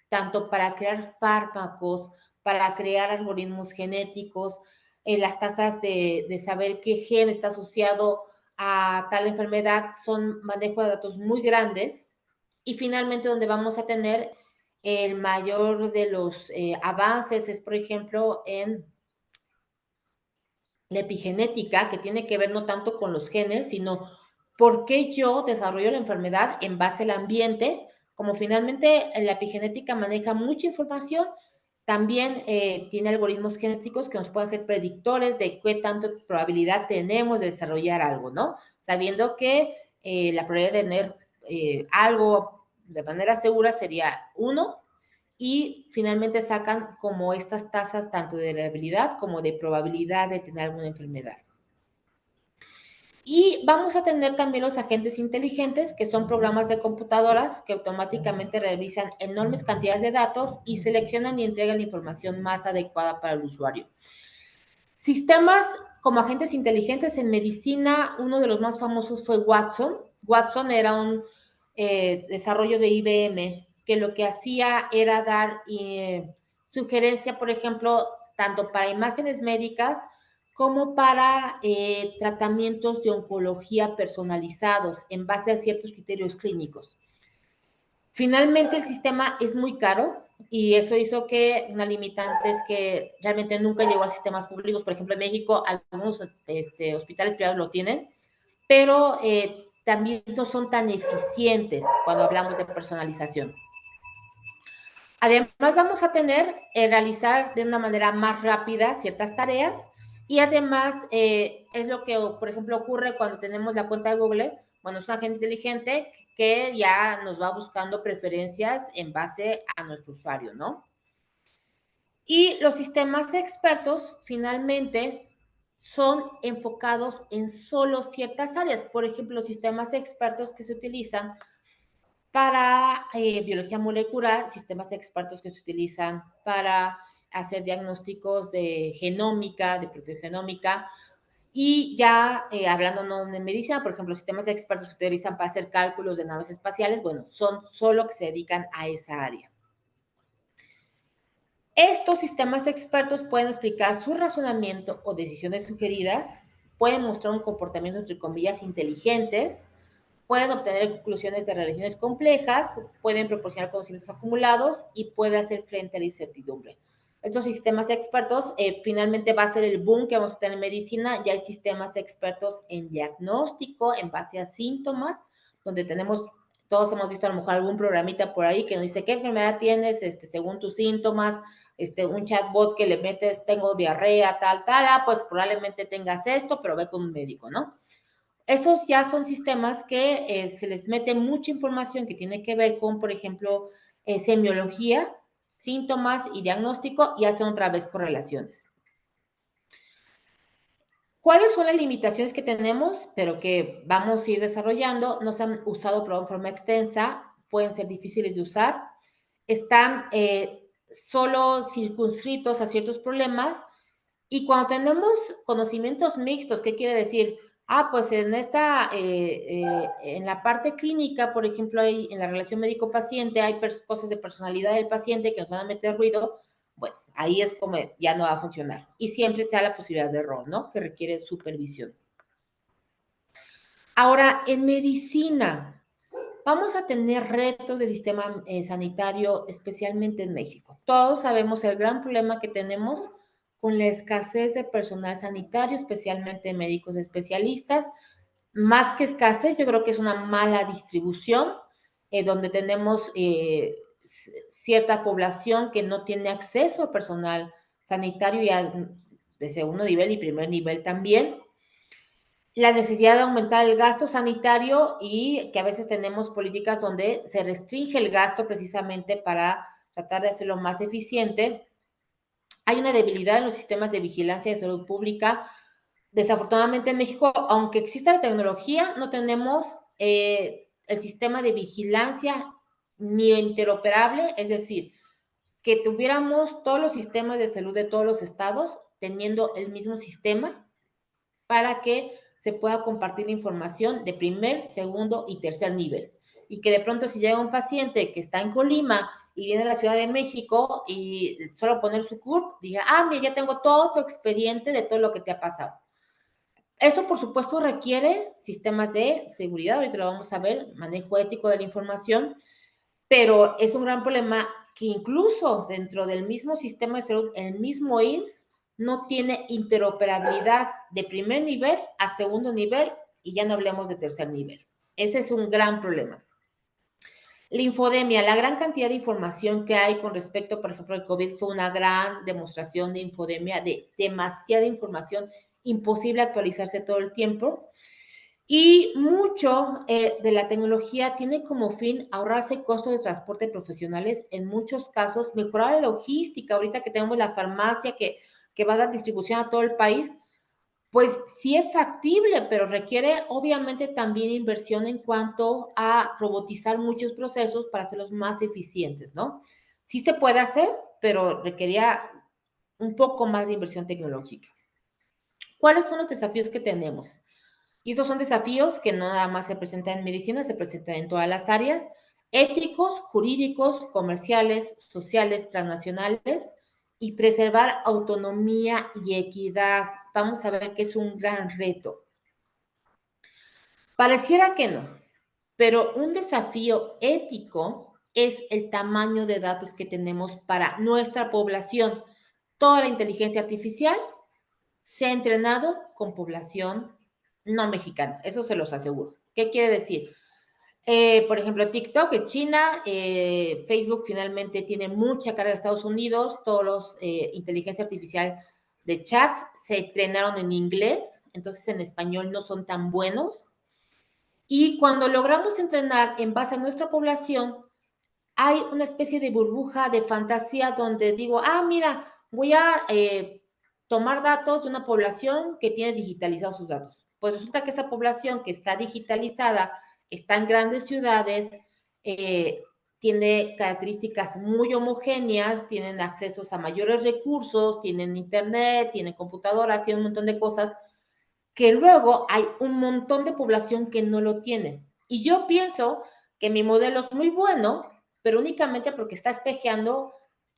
tanto para crear fármacos, para crear algoritmos genéticos, las tasas de saber qué gen está asociado a tal enfermedad, son manejo de datos muy grandes. Y finalmente, donde vamos a tener el mayor de los avances es, por ejemplo, en la epigenética, que tiene que ver no tanto con los genes, sino por qué yo desarrollo la enfermedad en base al ambiente. Como finalmente la epigenética maneja mucha información, también tiene algoritmos genéticos que nos pueden ser predictores de qué tanta probabilidad tenemos de desarrollar algo, ¿no? Sabiendo que la probabilidad de tener algo de manera segura sería 1, y finalmente sacan como estas tasas tanto de variabilidad como de probabilidad de tener alguna enfermedad. Y vamos a tener también los agentes inteligentes, que son programas de computadoras que automáticamente revisan enormes cantidades de datos y seleccionan y entregan la información más adecuada para el usuario. Sistemas como agentes inteligentes en medicina, uno de los más famosos fue Watson. Watson era un desarrollo de IBM que lo que hacía era dar sugerencia, por ejemplo, tanto para imágenes médicas como para tratamientos de oncología personalizados en base a ciertos criterios clínicos. Finalmente, el sistema es muy caro y eso hizo que una limitante es que realmente nunca llegó a sistemas públicos. Por ejemplo, en México, algunos hospitales privados lo tienen, pero también no son tan eficientes cuando hablamos de personalización. Además, vamos a tener realizar de una manera más rápida ciertas tareas y además es lo que, por ejemplo, ocurre cuando tenemos la cuenta de Google. Bueno, es un agente inteligente que ya nos va buscando preferencias en base a nuestro usuario, ¿no? Y los sistemas expertos, finalmente, son enfocados en solo ciertas áreas. Por ejemplo, los sistemas expertos que se utilizan para biología molecular, sistemas expertos que se utilizan para hacer diagnósticos de genómica, de proteogenómica, y ya hablando no de medicina, por ejemplo, sistemas expertos que se utilizan para hacer cálculos de naves espaciales, bueno, son solo que se dedican a esa área. Estos sistemas expertos pueden explicar su razonamiento o decisiones sugeridas, pueden mostrar un comportamiento, entre comillas, inteligentes, pueden obtener conclusiones de relaciones complejas, pueden proporcionar conocimientos acumulados y puede hacer frente a la incertidumbre. Estos sistemas expertos finalmente va a ser el boom que vamos a tener en medicina. Ya hay sistemas expertos en diagnóstico en base a síntomas, donde tenemos, todos hemos visto a lo mejor algún programita por ahí que nos dice qué enfermedad tienes según tus síntomas, un chatbot que le metes, tengo diarrea, tal, pues probablemente tengas esto, pero ve con un médico, ¿no? Esos ya son sistemas que se les mete mucha información que tiene que ver con, por ejemplo, semiología, síntomas y diagnóstico y hacen otra vez correlaciones. ¿Cuáles son las limitaciones que tenemos, pero que vamos a ir desarrollando? No se han usado de forma extensa, pueden ser difíciles de usar, están solo circunscritos a ciertos problemas y cuando tenemos conocimientos mixtos, ¿qué quiere decir? Pues en la parte clínica, por ejemplo, en la relación médico-paciente, hay cosas de personalidad del paciente que nos van a meter ruido. Bueno, ahí es como ya no va a funcionar. Y siempre está la posibilidad de error, ¿no? Que requiere supervisión. Ahora, en medicina, vamos a tener retos del sistema sanitario, especialmente en México. Todos sabemos el gran problema que tenemos con la escasez de personal sanitario, especialmente médicos especialistas. Más que escasez, yo creo que es una mala distribución, donde tenemos cierta población que no tiene acceso a personal sanitario ya de segundo nivel y primer nivel también. la necesidad de aumentar el gasto sanitario y que a veces tenemos políticas donde se restringe el gasto precisamente para tratar de hacerlo más eficiente. Hay una debilidad en los sistemas de vigilancia de salud pública. Desafortunadamente en México, aunque exista la tecnología, no tenemos el sistema de vigilancia ni interoperable, es decir, que tuviéramos todos los sistemas de salud de todos los estados teniendo el mismo sistema para que se pueda compartir información de primer, segundo y tercer nivel. Y que de pronto si llega un paciente que está en Colima y viene a la Ciudad de México y solo poner su CURP, diga, mira, ya tengo todo tu expediente de todo lo que te ha pasado. Eso, por supuesto, requiere sistemas de seguridad, ahorita lo vamos a ver, manejo ético de la información, pero es un gran problema que incluso dentro del mismo sistema de salud, el mismo IMSS, no tiene interoperabilidad de primer nivel a segundo nivel y ya no hablemos de tercer nivel. Ese es un gran problema. La infodemia, la gran cantidad de información que hay con respecto, por ejemplo, al COVID fue una gran demostración de infodemia, de demasiada información, imposible actualizarse todo el tiempo. Y mucho de la tecnología tiene como fin ahorrarse costos de transporte profesionales, en muchos casos, mejorar la logística. Ahorita que tenemos la farmacia que va a dar distribución a todo el país, pues sí es factible, pero requiere obviamente también inversión en cuanto a robotizar muchos procesos para hacerlos más eficientes, ¿no? Sí se puede hacer, pero requería un poco más de inversión tecnológica. ¿Cuáles son los desafíos que tenemos? Y estos son desafíos que no nada más se presentan en medicina, se presentan en todas las áreas, éticos, jurídicos, comerciales, sociales, transnacionales, y preservar autonomía y equidad. Vamos a ver que es un gran reto. Pareciera que no, pero un desafío ético es el tamaño de datos que tenemos para nuestra población. Toda la inteligencia artificial se ha entrenado con población no mexicana, eso se los aseguro. ¿Qué quiere decir? Por ejemplo, TikTok es China, Facebook finalmente tiene mucha carga de Estados Unidos, todos los inteligencia artificial de chats se entrenaron en inglés, entonces en español no son tan buenos. Y cuando logramos entrenar en base a nuestra población, hay una especie de burbuja de fantasía donde digo, mira, voy a tomar datos de una población que tiene digitalizados sus datos. Pues resulta que esa población que está digitalizada está en grandes ciudades, tiene características muy homogéneas, tienen accesos a mayores recursos, tienen internet, tienen computadoras, tienen un montón de cosas que luego hay un montón de población que no lo tiene. Y yo pienso que mi modelo es muy bueno, pero únicamente porque está espejeando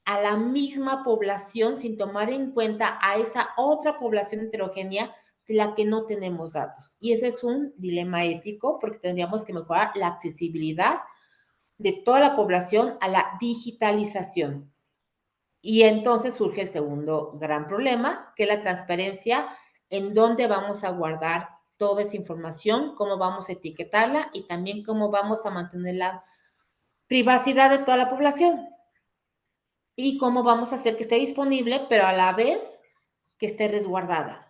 a la misma población sin tomar en cuenta a esa otra población heterogénea de la que no tenemos datos. Y ese es un dilema ético porque tendríamos que mejorar la accesibilidad de toda la población a la digitalización. Y entonces surge el segundo gran problema, que es la transparencia, en dónde vamos a guardar toda esa información, cómo vamos a etiquetarla y también cómo vamos a mantener la privacidad de toda la población y cómo vamos a hacer que esté disponible, pero a la vez que esté resguardada.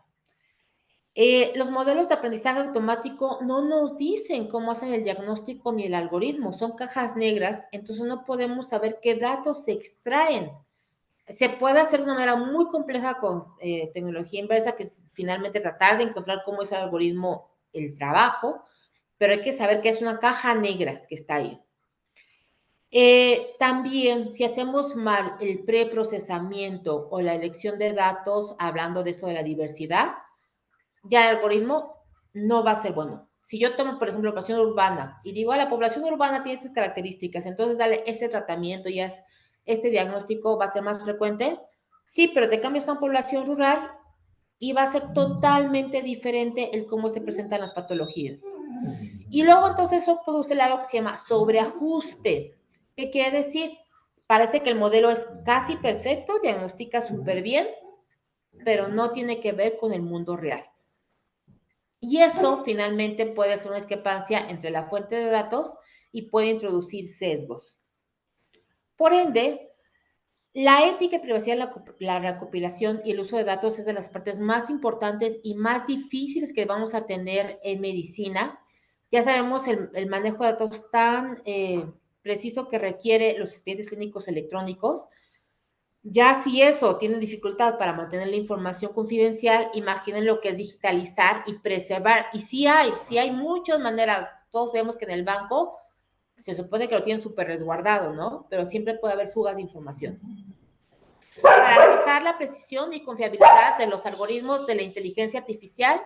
Los modelos de aprendizaje automático no nos dicen cómo hacen el diagnóstico ni el algoritmo, son cajas negras, entonces no podemos saber qué datos se extraen. Se puede hacer de una manera muy compleja con tecnología inversa, que es finalmente tratar de encontrar cómo es el algoritmo el trabajo, pero hay que saber que es una caja negra que está ahí. También, si hacemos mal el preprocesamiento o la elección de datos, hablando de esto de la diversidad, ya el algoritmo no va a ser bueno. Si yo tomo, por ejemplo, población urbana y digo, la población urbana tiene estas características, entonces dale ese tratamiento y este diagnóstico va a ser más frecuente. Sí, pero te cambias a una población rural y va a ser totalmente diferente el cómo se presentan las patologías. Y luego entonces eso produce algo que se llama sobreajuste. ¿Qué quiere decir? Parece que el modelo es casi perfecto, diagnostica súper bien, pero no tiene que ver con el mundo real. Y eso finalmente puede ser una discrepancia entre la fuente de datos y puede introducir sesgos. Por ende, La ética y privacidad, la recopilación y el uso de datos es de las partes más importantes y más difíciles que vamos a tener en medicina. Ya sabemos el manejo de datos tan preciso que requiere los expedientes clínicos electrónicos. Ya si eso tiene dificultad para mantener la información confidencial, imaginen lo que es digitalizar y preservar. Y sí hay muchas maneras. Todos vemos que en el banco se supone que lo tienen súper resguardado, ¿no? Pero siempre puede haber fugas de información. Garantizar la precisión y confiabilidad de los algoritmos de la inteligencia artificial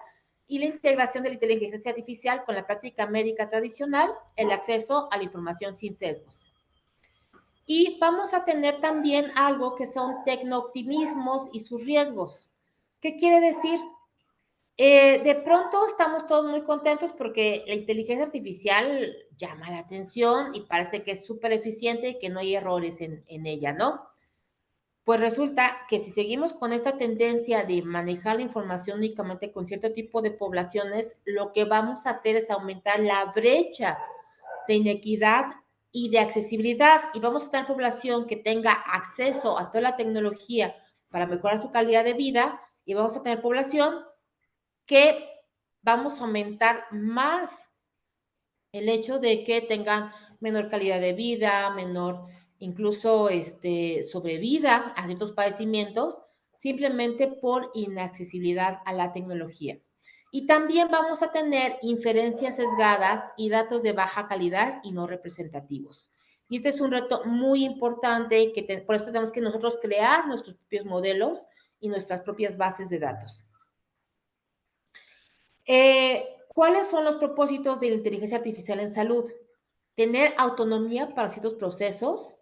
y la integración de la inteligencia artificial con la práctica médica tradicional, el acceso a la información sin sesgos. Y vamos a tener también algo que son tecnooptimismos y sus riesgos. ¿Qué quiere decir? De pronto estamos todos muy contentos porque la inteligencia artificial llama la atención y parece que es súper eficiente y que no hay errores en ella, ¿no? Pues resulta que si seguimos con esta tendencia de manejar la información únicamente con cierto tipo de poblaciones, lo que vamos a hacer es aumentar la brecha de inequidad y de accesibilidad, y vamos a tener población que tenga acceso a toda la tecnología para mejorar su calidad de vida, y vamos a tener población que vamos a aumentar más el hecho de que tengan menor calidad de vida, menor incluso sobrevida a ciertos padecimientos, simplemente por inaccesibilidad a la tecnología. Y también vamos a tener inferencias sesgadas y datos de baja calidad y no representativos. Y este es un reto muy importante, por eso tenemos que nosotros crear nuestros propios modelos y nuestras propias bases de datos. ¿Cuáles son los propósitos de la inteligencia artificial en salud? Tener autonomía para ciertos procesos,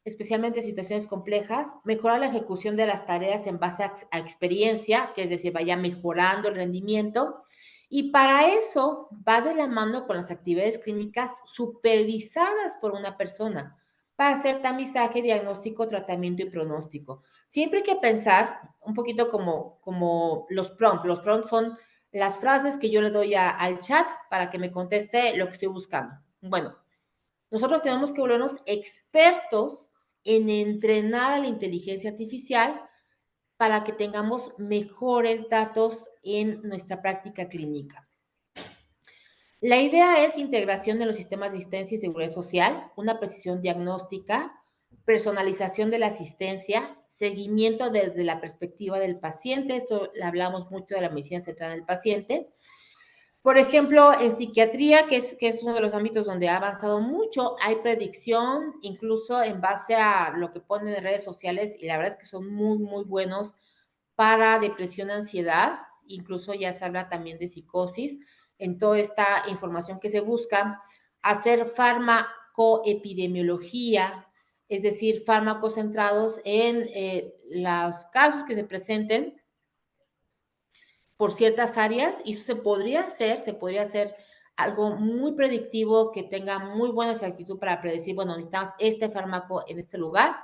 especialmente en situaciones complejas, mejorar la ejecución de las tareas en base a experiencia, que es decir, vaya mejorando el rendimiento, y para eso va de la mano con las actividades clínicas supervisadas por una persona, para hacer tamizaje, diagnóstico, tratamiento y pronóstico. Siempre hay que pensar un poquito como los prompts. Los prompts son las frases que yo le doy al chat para que me conteste lo que estoy buscando. Bueno, nosotros tenemos que volvernos expertos en entrenar a la inteligencia artificial para que tengamos mejores datos en nuestra práctica clínica. La idea es integración de los sistemas de asistencia y seguridad social, una precisión diagnóstica, personalización de la asistencia, seguimiento desde la perspectiva del paciente. Esto hablamos mucho de la medicina centrada en el paciente. Por ejemplo, en psiquiatría, que es uno de los ámbitos donde ha avanzado mucho, hay predicción, incluso en base a lo que ponen en redes sociales, y la verdad es que son muy, muy buenos para depresión, ansiedad, incluso ya se habla también de psicosis, en toda esta información que se busca, hacer farmacoepidemiología, es decir, fármacos centrados en los casos que se presenten por ciertas áreas, y eso se podría hacer algo muy predictivo que tenga muy buena exactitud para predecir, bueno, necesitamos este fármaco en este lugar.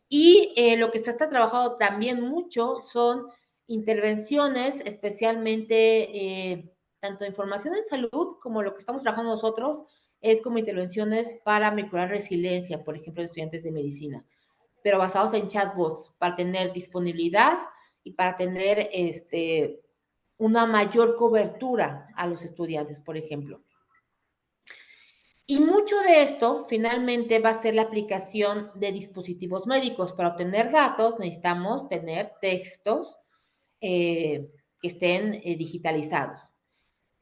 Y lo que se está trabajando también mucho son intervenciones, especialmente tanto de información en salud como lo que estamos trabajando nosotros es como intervenciones para mejorar resiliencia, por ejemplo, de estudiantes de medicina, pero basados en chatbots para tener disponibilidad y para tener una mayor cobertura a los estudiantes, por ejemplo. Y mucho de esto finalmente va a ser la aplicación de dispositivos médicos. Para obtener datos necesitamos tener textos que estén digitalizados.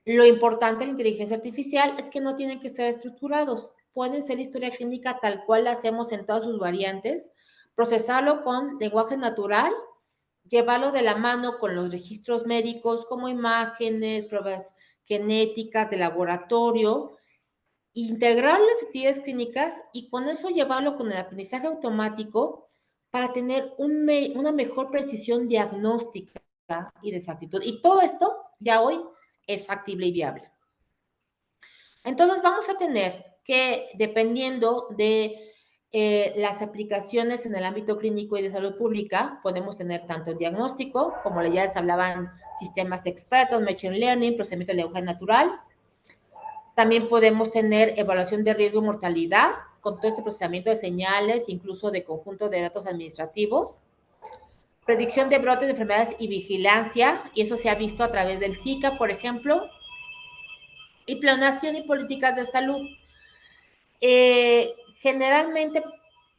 Lo importante de la inteligencia artificial es que no tienen que ser estructurados. Pueden ser historia clínica tal cual la hacemos en todas sus variantes, procesarlo con lenguaje natural, llevarlo de la mano con los registros médicos como imágenes, pruebas genéticas de laboratorio, integrar las actividades clínicas y con eso llevarlo con el aprendizaje automático para tener una mejor precisión diagnóstica y de exactitud. Y todo esto ya hoy es factible y viable. Entonces vamos a tener que, dependiendo de las aplicaciones en el ámbito clínico y de salud pública, podemos tener tanto diagnóstico, como ya les hablaban, sistemas expertos, machine learning, procesamiento de lenguaje natural. También podemos tener evaluación de riesgo y mortalidad, con todo este procesamiento de señales, incluso de conjunto de datos administrativos. Predicción de brotes de enfermedades y vigilancia, y eso se ha visto a través del Zika, por ejemplo. Y planeación y políticas de salud. Generalmente,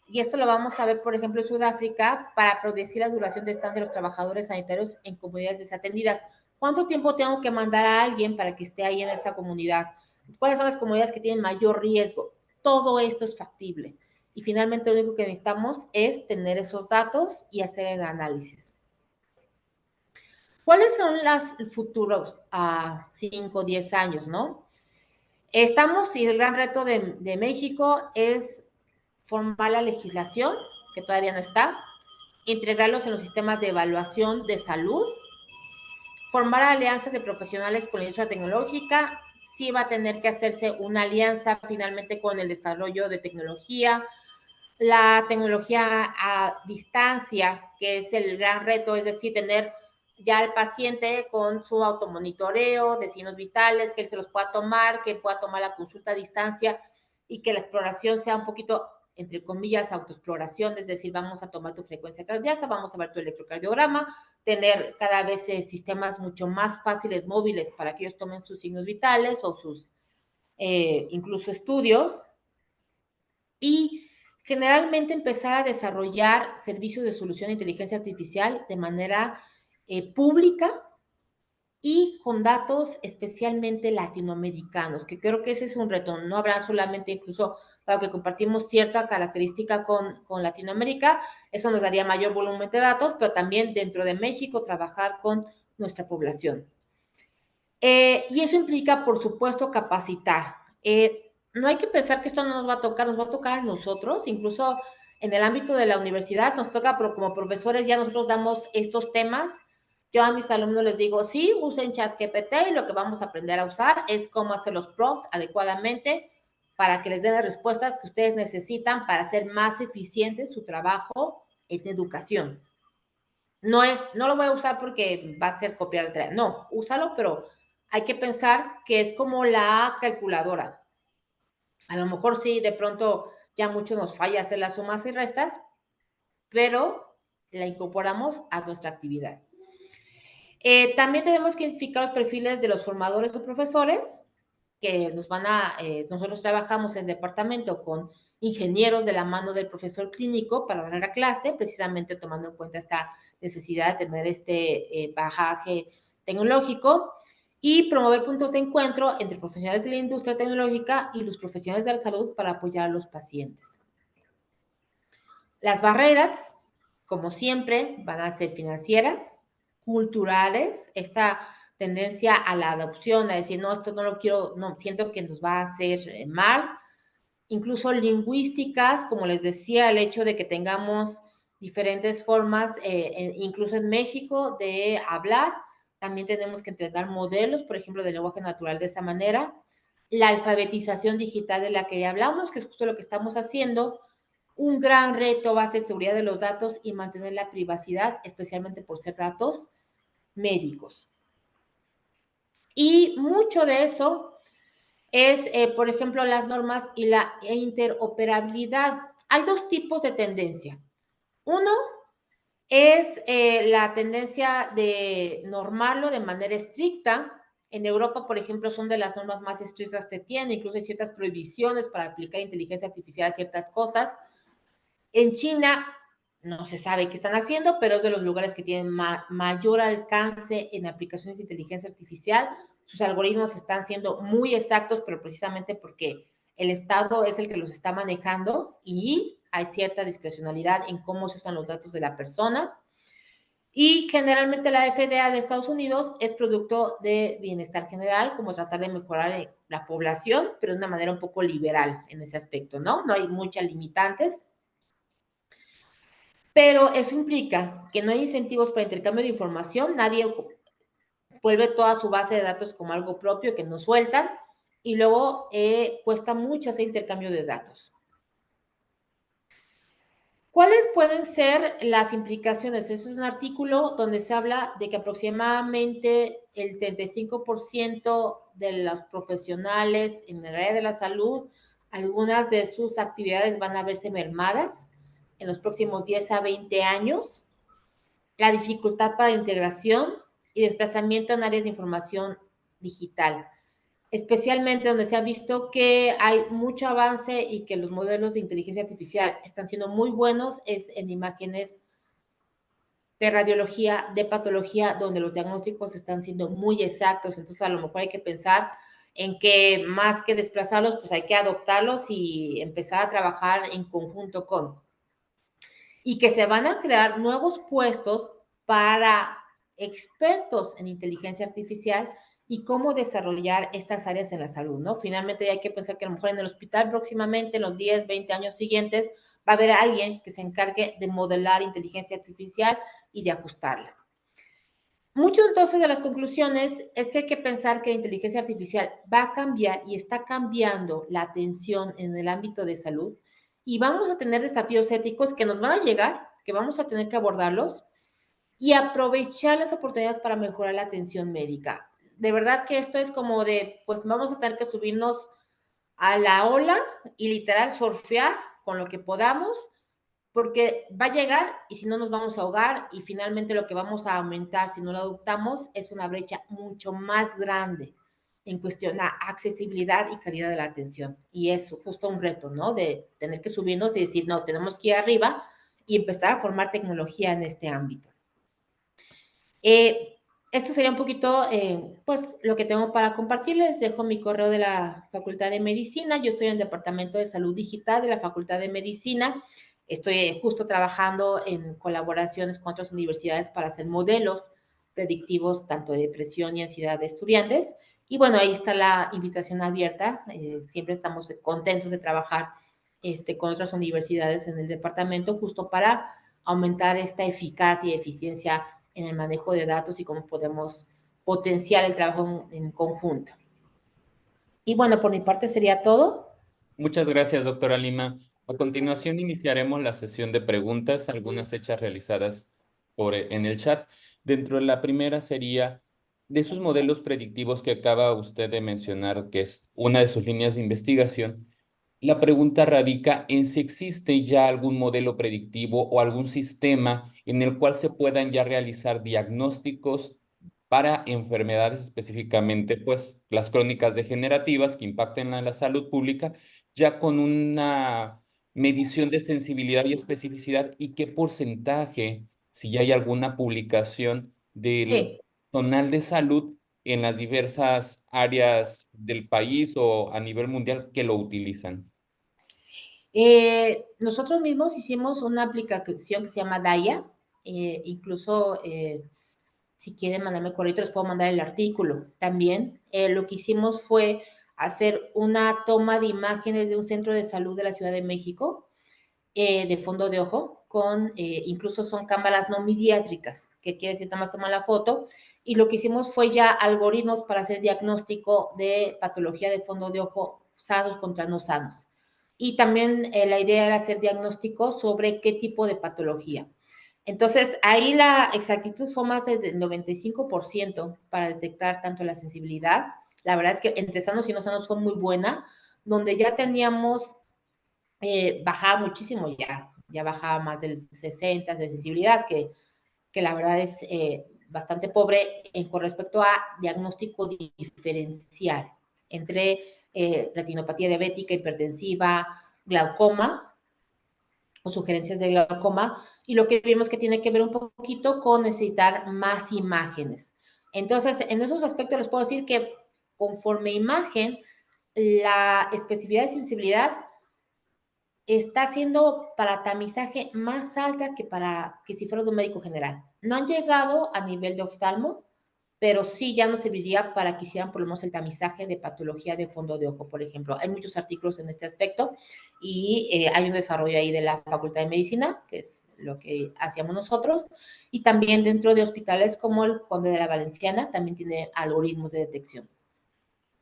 y esto lo vamos a ver, por ejemplo, en Sudáfrica, para predecir la duración de estancia de los trabajadores sanitarios en comunidades desatendidas. ¿Cuánto tiempo tengo que mandar a alguien para que esté ahí en esa comunidad? ¿Cuáles son las comunidades que tienen mayor riesgo? Todo esto es factible. Y finalmente lo único que necesitamos es tener esos datos y hacer el análisis. ¿Cuáles son los futuros a 5 o 10 años, no? Estamos, y el gran reto de México es formar la legislación, que todavía no está, integrarlos en los sistemas de evaluación de salud, formar alianzas de profesionales con la industria tecnológica. Sí va a tener que hacerse una alianza finalmente con el desarrollo de tecnología, la tecnología a distancia, que es el gran reto, es decir, tener ya al paciente con su automonitoreo de signos vitales, que él se los pueda tomar, que pueda tomar la consulta a distancia y que la exploración sea un poquito, entre comillas, autoexploración, es decir, vamos a tomar tu frecuencia cardíaca, vamos a ver tu electrocardiograma, tener cada vez sistemas mucho más fáciles, móviles, para que ellos tomen sus signos vitales o sus incluso estudios, y generalmente empezar a desarrollar servicios de solución de inteligencia artificial de manera pública y con datos especialmente latinoamericanos, que creo que ese es un reto. No habrá solamente, incluso dado que compartimos cierta característica con Latinoamérica, eso nos daría mayor volumen de datos, pero también dentro de México trabajar con nuestra población. Y eso implica, por supuesto, capacitar. No hay que pensar que esto no nos va a tocar a nosotros, incluso en el ámbito de la universidad nos toca, pero como profesores ya nosotros damos estos temas. Yo a mis alumnos les digo, sí, usen ChatGPT y lo que vamos a aprender a usar es cómo hacer los prompts adecuadamente para que les den las respuestas que ustedes necesitan para hacer más eficiente su trabajo en educación. No lo voy a usar porque va a ser copiar el tarea. No, úsalo, pero hay que pensar que es como la calculadora. A lo mejor sí, de pronto ya mucho nos falla hacer las sumas y restas, pero la incorporamos a nuestra actividad. También tenemos que identificar los perfiles de los formadores o profesores que nosotros trabajamos en departamento con ingenieros de la mano del profesor clínico para dar la clase, precisamente tomando en cuenta esta necesidad de tener este bagaje tecnológico, y promover puntos de encuentro entre profesionales de la industria tecnológica y los profesionales de la salud para apoyar a los pacientes. Las barreras, como siempre, van a ser financieras, culturales, esta tendencia a la adopción, a decir, no, esto no lo quiero, no, siento que nos va a hacer mal. Incluso lingüísticas, como les decía, el hecho de que tengamos diferentes formas, incluso en México, de hablar. También tenemos que entrenar modelos, por ejemplo, de lenguaje natural de esa manera. La alfabetización digital de la que ya hablamos, que es justo lo que estamos haciendo. Un gran reto va a ser seguridad de los datos y mantener la privacidad, especialmente por ser datos médicos. Y mucho de eso es, por ejemplo, las normas y la interoperabilidad. Hay dos tipos de tendencia. Uno es la tendencia de normarlo de manera estricta. En Europa, por ejemplo, son de las normas más estrictas que tienen, incluso hay ciertas prohibiciones para aplicar inteligencia artificial a ciertas cosas. En China no se sabe qué están haciendo, pero es de los lugares que tienen mayor alcance en aplicaciones de inteligencia artificial. Sus algoritmos están siendo muy exactos, pero precisamente porque el Estado es el que los está manejando y hay cierta discrecionalidad en cómo se usan los datos de la persona. Y generalmente la FDA de Estados Unidos es producto de bienestar general, como tratar de mejorar la población, pero de una manera un poco liberal en ese aspecto, ¿no? No hay muchas limitantes. Pero eso implica que no hay incentivos para intercambio de información, nadie vuelve toda su base de datos como algo propio que no sueltan, y luego cuesta mucho hacer intercambio de datos. ¿Cuáles pueden ser las implicaciones? Eso es un artículo donde se habla de que aproximadamente el 35% de los profesionales en el área de la salud Algunas de sus actividades van a verse mermadas en los próximos 10 a 20 años. La dificultad para la integración y desplazamiento en áreas de información digital, especialmente donde se ha visto que hay mucho avance y que los modelos de inteligencia artificial están siendo muy buenos, es en imágenes de radiología, de patología, donde los diagnósticos están siendo muy exactos. Entonces, a lo mejor hay que pensar en que más que desplazarlos, pues hay que adoptarlos y empezar a trabajar en conjunto con. Y que se van a crear nuevos puestos para expertos en inteligencia artificial y cómo desarrollar estas áreas en la salud, ¿no? Finalmente hay que pensar que a lo mejor en el hospital próximamente, en los 10, 20 años siguientes, va a haber alguien que se encargue de modelar inteligencia artificial y de ajustarla. Mucho entonces de las conclusiones es que hay que pensar que la inteligencia artificial va a cambiar y está cambiando la atención en el ámbito de salud y vamos a tener desafíos éticos que nos van a llegar, que vamos a tener que abordarlos y aprovechar las oportunidades para mejorar la atención médica. De verdad que esto es como de, pues vamos a tener que subirnos a la ola y literal surfear con lo que podamos, porque va a llegar y si no nos vamos a ahogar y finalmente lo que vamos a aumentar si no lo adoptamos es una brecha mucho más grande en cuestión a accesibilidad y calidad de la atención. Y es justo un reto, ¿no? De tener que subirnos y decir, no, tenemos que ir arriba y empezar a formar tecnología en este ámbito. Esto sería un poquito, pues, lo que tengo para compartirles. Dejo mi correo de la Facultad de Medicina. Yo estoy en el Departamento de Salud Digital de la Facultad de Medicina. Estoy justo trabajando en colaboraciones con otras universidades para hacer modelos predictivos tanto de depresión y ansiedad de estudiantes. Y bueno, ahí está la invitación abierta. Siempre estamos contentos de trabajar con otras universidades en el departamento justo para aumentar esta eficacia y eficiencia en el manejo de datos y cómo podemos potenciar el trabajo en conjunto. Y bueno, por mi parte sería todo. Muchas gracias, doctora Lima. A continuación iniciaremos la sesión de preguntas, algunas hechas realizadas en el chat. Dentro de la primera sería, de sus modelos predictivos que acaba usted de mencionar, que es una de sus líneas de investigación, la pregunta radica en si existe ya algún modelo predictivo o algún sistema en el cual se puedan ya realizar diagnósticos para enfermedades específicamente, pues las crónicas degenerativas que impacten a la salud pública, ya con una medición de sensibilidad y especificidad y qué porcentaje, si ya hay alguna publicación del personal de salud en las diversas áreas del país o a nivel mundial que lo utilizan. Nosotros mismos hicimos una aplicación que se llama Daya, incluso si quieren mandarme el correo, les puedo mandar el artículo. También lo que hicimos fue hacer una toma de imágenes de un centro de salud de la Ciudad de México, de fondo de ojo, con incluso son cámaras no mediátricas, que quiere decir nada más tomar la foto, y lo que hicimos fue ya algoritmos para hacer diagnóstico de patología de fondo de ojo sanos contra no sanos. Y también la idea era hacer diagnóstico sobre qué tipo de patología. Entonces, ahí la exactitud fue más del 95% para detectar tanto la sensibilidad. La verdad es que entre sanos y no sanos fue muy buena, donde ya teníamos, bajaba muchísimo ya bajaba más del 60% de sensibilidad, que la verdad es bastante pobre con respecto a diagnóstico diferencial entre retinopatía diabética, hipertensiva, glaucoma o sugerencias de glaucoma, y lo que vimos que tiene que ver un poquito con necesitar más imágenes. Entonces, en esos aspectos les puedo decir que conforme imagen, la especificidad y sensibilidad está siendo para tamizaje más alta que si fuera de un médico general. No han llegado a nivel de oftalmo, pero sí ya nos serviría para que hicieran por lo menos el tamizaje de patología de fondo de ojo, por ejemplo. Hay muchos artículos en este aspecto y hay un desarrollo ahí de la Facultad de Medicina, que es lo que hacíamos nosotros, y también dentro de hospitales como el Conde de la Valenciana, también tiene algoritmos de detección.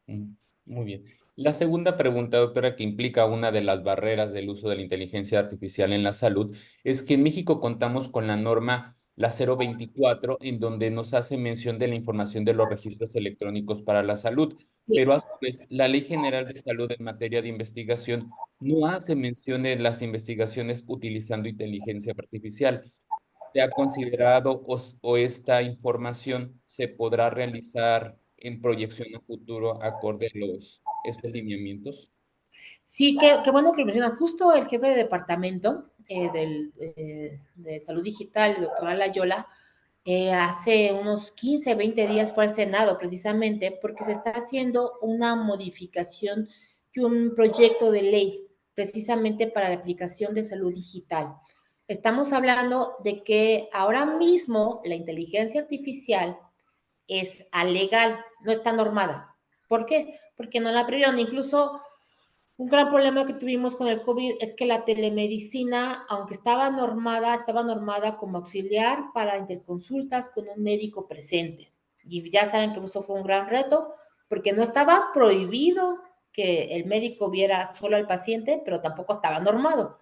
Muy bien. La segunda pregunta, doctora, que implica una de las barreras del uso de la inteligencia artificial en la salud, es que en México contamos con la norma la 024, en donde nos hace mención de la información de los registros electrónicos para la salud. Pero a su vez, la Ley General de Salud en materia de investigación no hace mención de las investigaciones utilizando inteligencia artificial. ¿Se ha considerado o esta información se podrá realizar en proyección a futuro acorde a estos lineamientos? Sí, qué bueno que mencionan. Justo el jefe de departamento de Salud Digital, el doctor Alayola, hace unos 15, 20 días fue al Senado precisamente porque se está haciendo una modificación y un proyecto de ley precisamente para la aplicación de salud digital. Estamos hablando de que ahora mismo la inteligencia artificial es alegal, no está normada. ¿Por qué? Porque no la prohibieron. Incluso un gran problema que tuvimos con el COVID es que la telemedicina, aunque estaba normada como auxiliar para interconsultas con un médico presente. Y ya saben que eso fue un gran reto, porque no estaba prohibido que el médico viera solo al paciente, pero tampoco estaba normado.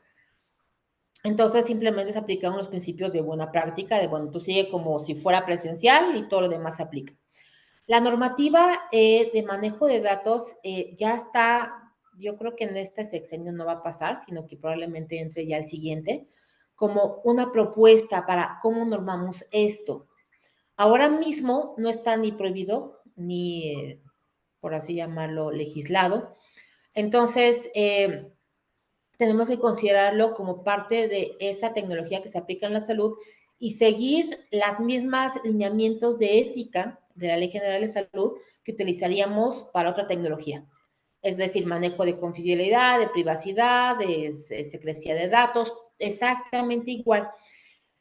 Entonces simplemente se aplicaron los principios de buena práctica, de bueno, tú sigue como si fuera presencial y todo lo demás se aplica. La normativa de manejo de datos ya está, yo creo que en este sexenio no va a pasar, sino que probablemente entre ya el siguiente, como una propuesta para cómo normamos esto. Ahora mismo no está ni prohibido, ni, por así llamarlo, legislado. Entonces, tenemos que considerarlo como parte de esa tecnología que se aplica en la salud y seguir las mismas lineamientos de ética de la Ley General de Salud que utilizaríamos para otra tecnología. Es decir, manejo de confidencialidad, de privacidad, de secrecía de datos, exactamente igual.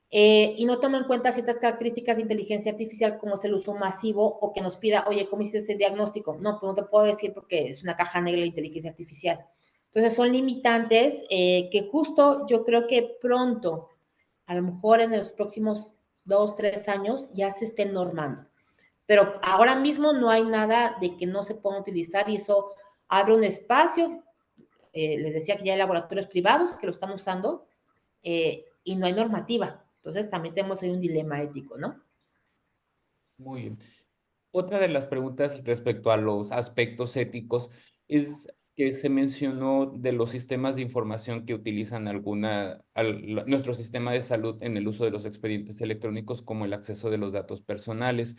Y no toma en cuenta ciertas características de inteligencia artificial como es el uso masivo o que nos pida, oye, ¿cómo hiciste ese diagnóstico? No, pues no te puedo decir porque es una caja negra la inteligencia artificial. Entonces son limitantes que justo yo creo que pronto, a lo mejor en los próximos 2, 3 años, ya se estén normando. Pero ahora mismo no hay nada de que no se pueda utilizar y eso abre un espacio. Les decía que ya hay laboratorios privados que lo están usando y no hay normativa. Entonces también tenemos ahí un dilema ético, ¿no? Muy bien. Otra de las preguntas respecto a los aspectos éticos es que se mencionó de los sistemas de información que utilizan nuestro sistema de salud en el uso de los expedientes electrónicos como el acceso de los datos personales,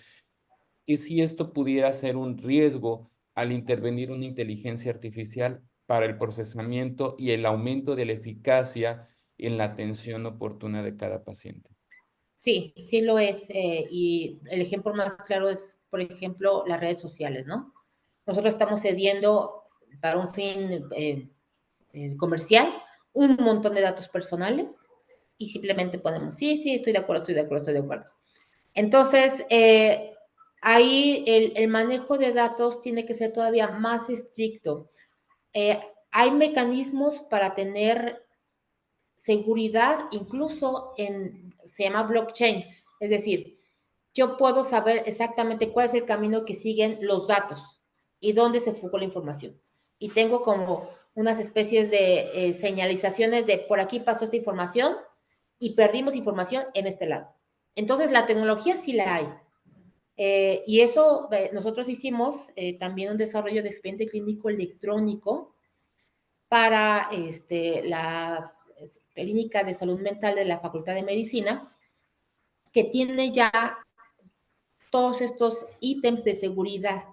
y si esto pudiera ser un riesgo al intervenir una inteligencia artificial para el procesamiento y el aumento de la eficacia en la atención oportuna de cada paciente. Sí, sí lo es. Y el ejemplo más claro es, por ejemplo, las redes sociales, ¿no? Nosotros estamos cediendo para un fin comercial un montón de datos personales y simplemente ponemos, sí, sí, estoy de acuerdo, estoy de acuerdo, estoy de acuerdo. Entonces, ahí el manejo de datos tiene que ser todavía más estricto. Hay mecanismos para tener seguridad, incluso se llama blockchain, es decir, yo puedo saber exactamente cuál es el camino que siguen los datos y dónde se fugó la información. Y tengo como unas especies de señalizaciones de por aquí pasó esta información y perdimos información en este lado. Entonces, la tecnología sí la hay. Y eso, nosotros hicimos también un desarrollo de expediente clínico electrónico para la Clínica de Salud Mental de la Facultad de Medicina, que tiene ya todos estos ítems de seguridad.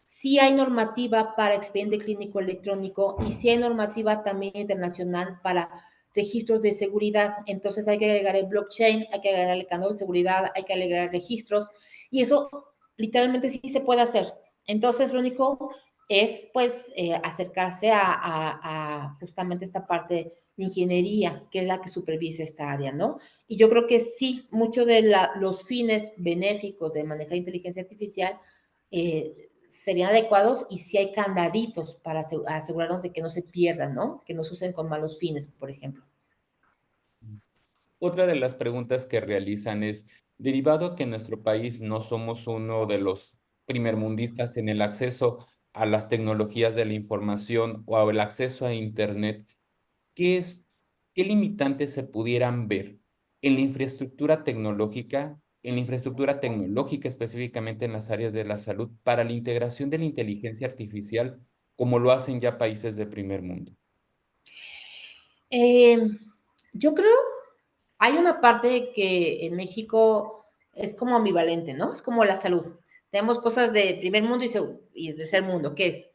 Sí hay normativa para expediente clínico electrónico y sí hay normativa también internacional para registros de seguridad. Entonces hay que agregar el blockchain, hay que agregar el canal de seguridad, hay que agregar registros y eso literalmente sí se puede hacer. Entonces lo único es pues acercarse a justamente esta parte de ingeniería, que es la que supervisa esta área, ¿no? Y yo creo que sí, muchos de los fines benéficos de manejar inteligencia artificial serían adecuados y sí hay candaditos para asegurarnos de que no se pierdan, ¿no? Que no se usen con malos fines, por ejemplo. Otra de las preguntas que realizan es, derivado que en nuestro país no somos uno de los primermundistas en el acceso a las tecnologías de la información o el acceso a Internet, ¿qué limitantes se pudieran ver en la infraestructura tecnológica, específicamente en las áreas de la salud, para la integración de la inteligencia artificial, como lo hacen ya países de primer mundo? Yo creo, hay una parte que en México es como ambivalente, ¿no? Es como la salud. Tenemos cosas de primer mundo y de tercer mundo, ¿qué es?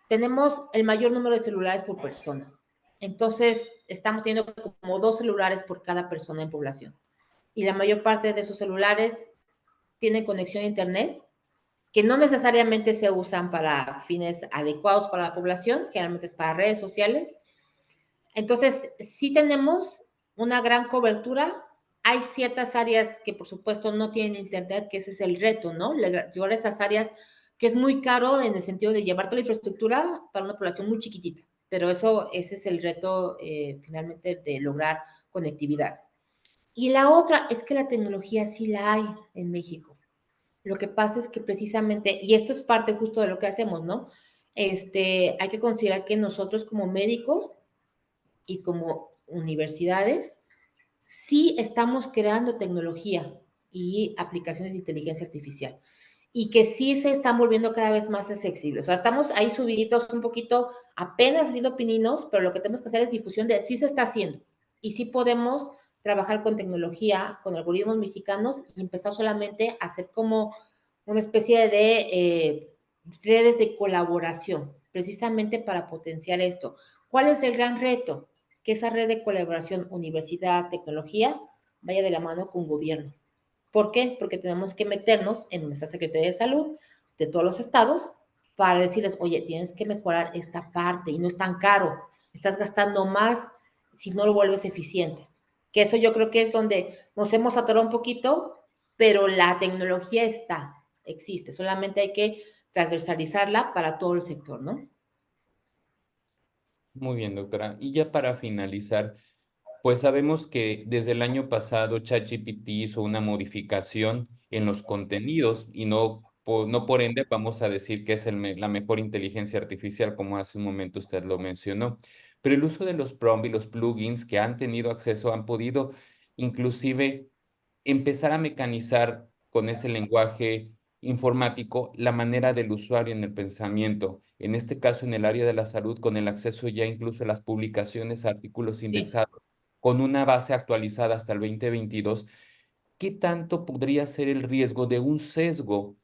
Tenemos el mayor número de celulares por persona. Entonces, estamos teniendo como 2 celulares por cada persona en población. Y la mayor parte de esos celulares tienen conexión a Internet, que no necesariamente se usan para fines adecuados para la población, generalmente es para redes sociales. Entonces, sí tenemos una gran cobertura. Hay ciertas áreas que, por supuesto, no tienen Internet, que ese es el reto, ¿no? Llevar esas áreas que es muy caro en el sentido de llevar toda la infraestructura para una población muy chiquitita. Pero ese es el reto, finalmente, de lograr conectividad. Y la otra es que la tecnología sí la hay en México. Lo que pasa es que precisamente, y esto es parte justo de lo que hacemos, ¿no? Hay que considerar que nosotros como médicos y como universidades sí estamos creando tecnología y aplicaciones de inteligencia artificial y que sí se están volviendo cada vez más accesibles. O sea, estamos ahí subiditos un poquito, apenas haciendo pininos, pero lo que tenemos que hacer es difusión de sí se está haciendo y sí podemos trabajar con tecnología, con algoritmos mexicanos y empezar solamente a hacer como una especie de redes de colaboración, precisamente para potenciar esto. ¿Cuál es el gran reto? Que esa red de colaboración universidad, tecnología, vaya de la mano con gobierno. ¿Por qué? Porque tenemos que meternos en nuestra Secretaría de Salud de todos los estados para decirles, oye, tienes que mejorar esta parte y no es tan caro, estás gastando más si no lo vuelves eficiente. Que eso yo creo que es donde nos hemos atorado un poquito, pero la tecnología existe, solamente hay que transversalizarla para todo el sector, ¿no? Muy bien, doctora. Y ya para finalizar, pues sabemos que desde el año pasado ChatGPT hizo una modificación en los contenidos y no por ende vamos a decir que es la mejor inteligencia artificial, como hace un momento usted lo mencionó. Pero el uso de los prompts y los plugins que han tenido acceso han podido inclusive empezar a mecanizar con ese lenguaje informático la manera del usuario en el pensamiento. En este caso, en el área de la salud, con el acceso ya incluso a las publicaciones, artículos Sí. indexados, con una base actualizada hasta el 2022. ¿Qué tanto podría ser el riesgo de un sesgo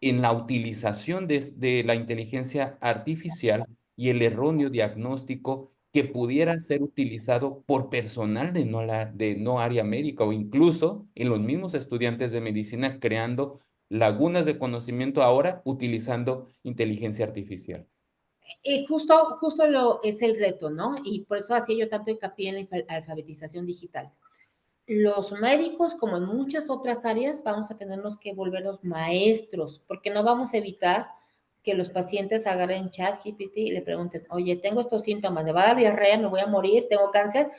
en la utilización de la inteligencia artificial y el erróneo diagnóstico que pudiera ser utilizado por personal de no área médica o incluso en los mismos estudiantes de medicina creando lagunas de conocimiento ahora utilizando inteligencia artificial? Justo es el reto, ¿no? Y por eso hacía yo tanto hincapié en la alfabetización digital. Los médicos, como en muchas otras áreas, vamos a tenernos que volvernos maestros, porque no vamos a evitar que los pacientes agarren ChatGPT y le pregunten, oye, tengo estos síntomas, me va a dar diarrea, me voy a morir, tengo cáncer.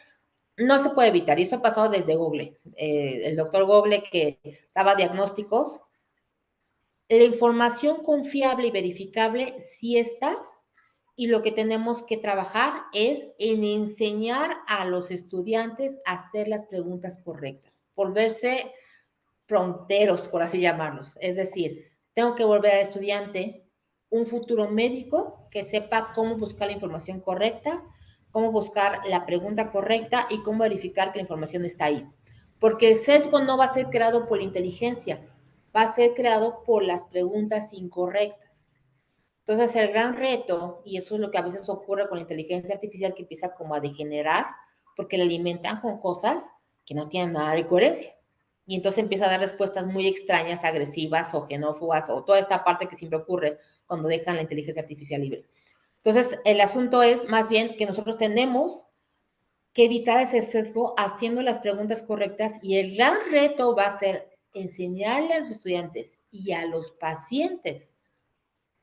No se puede evitar, y eso ha pasado desde Google. El doctor Google que daba diagnósticos. La información confiable y verificable sí está, y lo que tenemos que trabajar es en enseñar a los estudiantes a hacer las preguntas correctas, volverse fronteros, por así llamarlos. Es decir, tengo que volver al estudiante un futuro médico que sepa cómo buscar la información correcta, cómo buscar la pregunta correcta y cómo verificar que la información está ahí. Porque el sesgo no va a ser creado por la inteligencia, va a ser creado por las preguntas incorrectas. Entonces, el gran reto, y eso es lo que a veces ocurre con la inteligencia artificial, que empieza como a degenerar, porque la alimentan con cosas que no tienen nada de coherencia. Y entonces empieza a dar respuestas muy extrañas, agresivas o xenófobas, o toda esta parte que siempre ocurre cuando dejan la inteligencia artificial libre. Entonces, el asunto es más bien que nosotros tenemos que evitar ese sesgo haciendo las preguntas correctas, y el gran reto va a ser enseñarle a los estudiantes y a los pacientes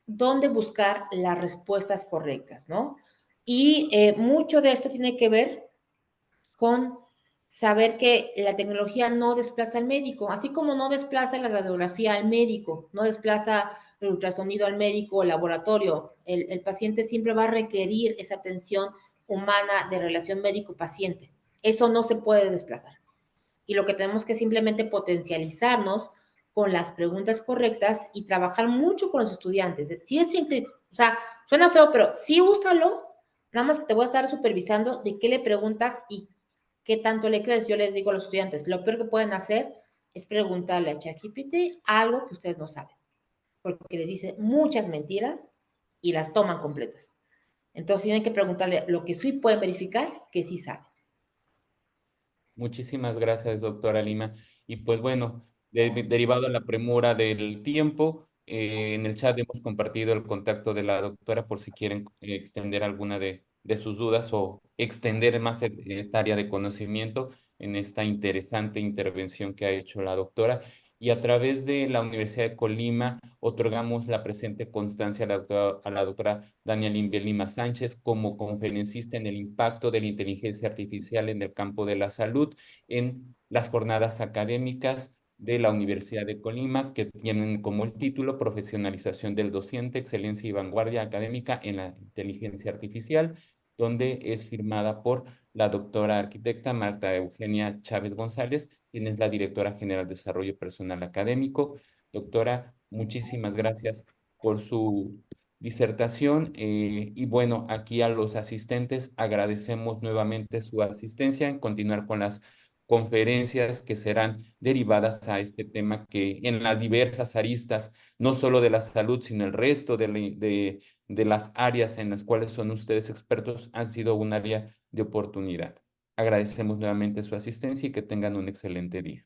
dónde buscar las respuestas correctas, ¿no? Y mucho de esto tiene que ver con saber que la tecnología no desplaza al médico, así como no desplaza la radiografía al médico, no desplaza el ultrasonido al médico o el laboratorio. El paciente siempre va a requerir esa atención humana de relación médico-paciente. Eso no se puede desplazar. y lo que tenemos que simplemente potencializarnos con las preguntas correctas y trabajar mucho con los estudiantes. Sí es simple, o sea, suena feo, pero sí úsalo, nada más que te voy a estar supervisando de qué le preguntas y qué tanto le crees. Yo les digo a los estudiantes, lo peor que pueden hacer es preguntarle a ChatGPT algo que ustedes no saben, porque les dice muchas mentiras y las toman completas. Entonces tienen que preguntarle lo que sí pueden verificar, que sí saben. Muchísimas gracias, doctora Lima. Y pues bueno, derivado a la premura del tiempo, en el chat hemos compartido el contacto de la doctora por si quieren extender alguna de sus dudas o extender más esta área de conocimiento en esta interesante intervención que ha hecho la doctora. Y a través de la Universidad de Colima otorgamos la presente constancia a la doctora Dania Limbia Lima Sánchez como conferencista en el impacto de la inteligencia artificial en el campo de la salud en las jornadas académicas de la Universidad de Colima, que tienen como el título Profesionalización del Docente, Excelencia y Vanguardia Académica en la Inteligencia Artificial, donde es firmada por la doctora arquitecta Marta Eugenia Chávez González, quien es la directora general de Desarrollo Personal Académico. Doctora, muchísimas gracias por su disertación. Y bueno, aquí a los asistentes agradecemos nuevamente su asistencia en continuar con las conferencias que serán derivadas a este tema que en las diversas aristas, no solo de la salud, sino el resto de las áreas en las cuales son ustedes expertos, han sido un área de oportunidad. Agradecemos nuevamente su asistencia y que tengan un excelente día.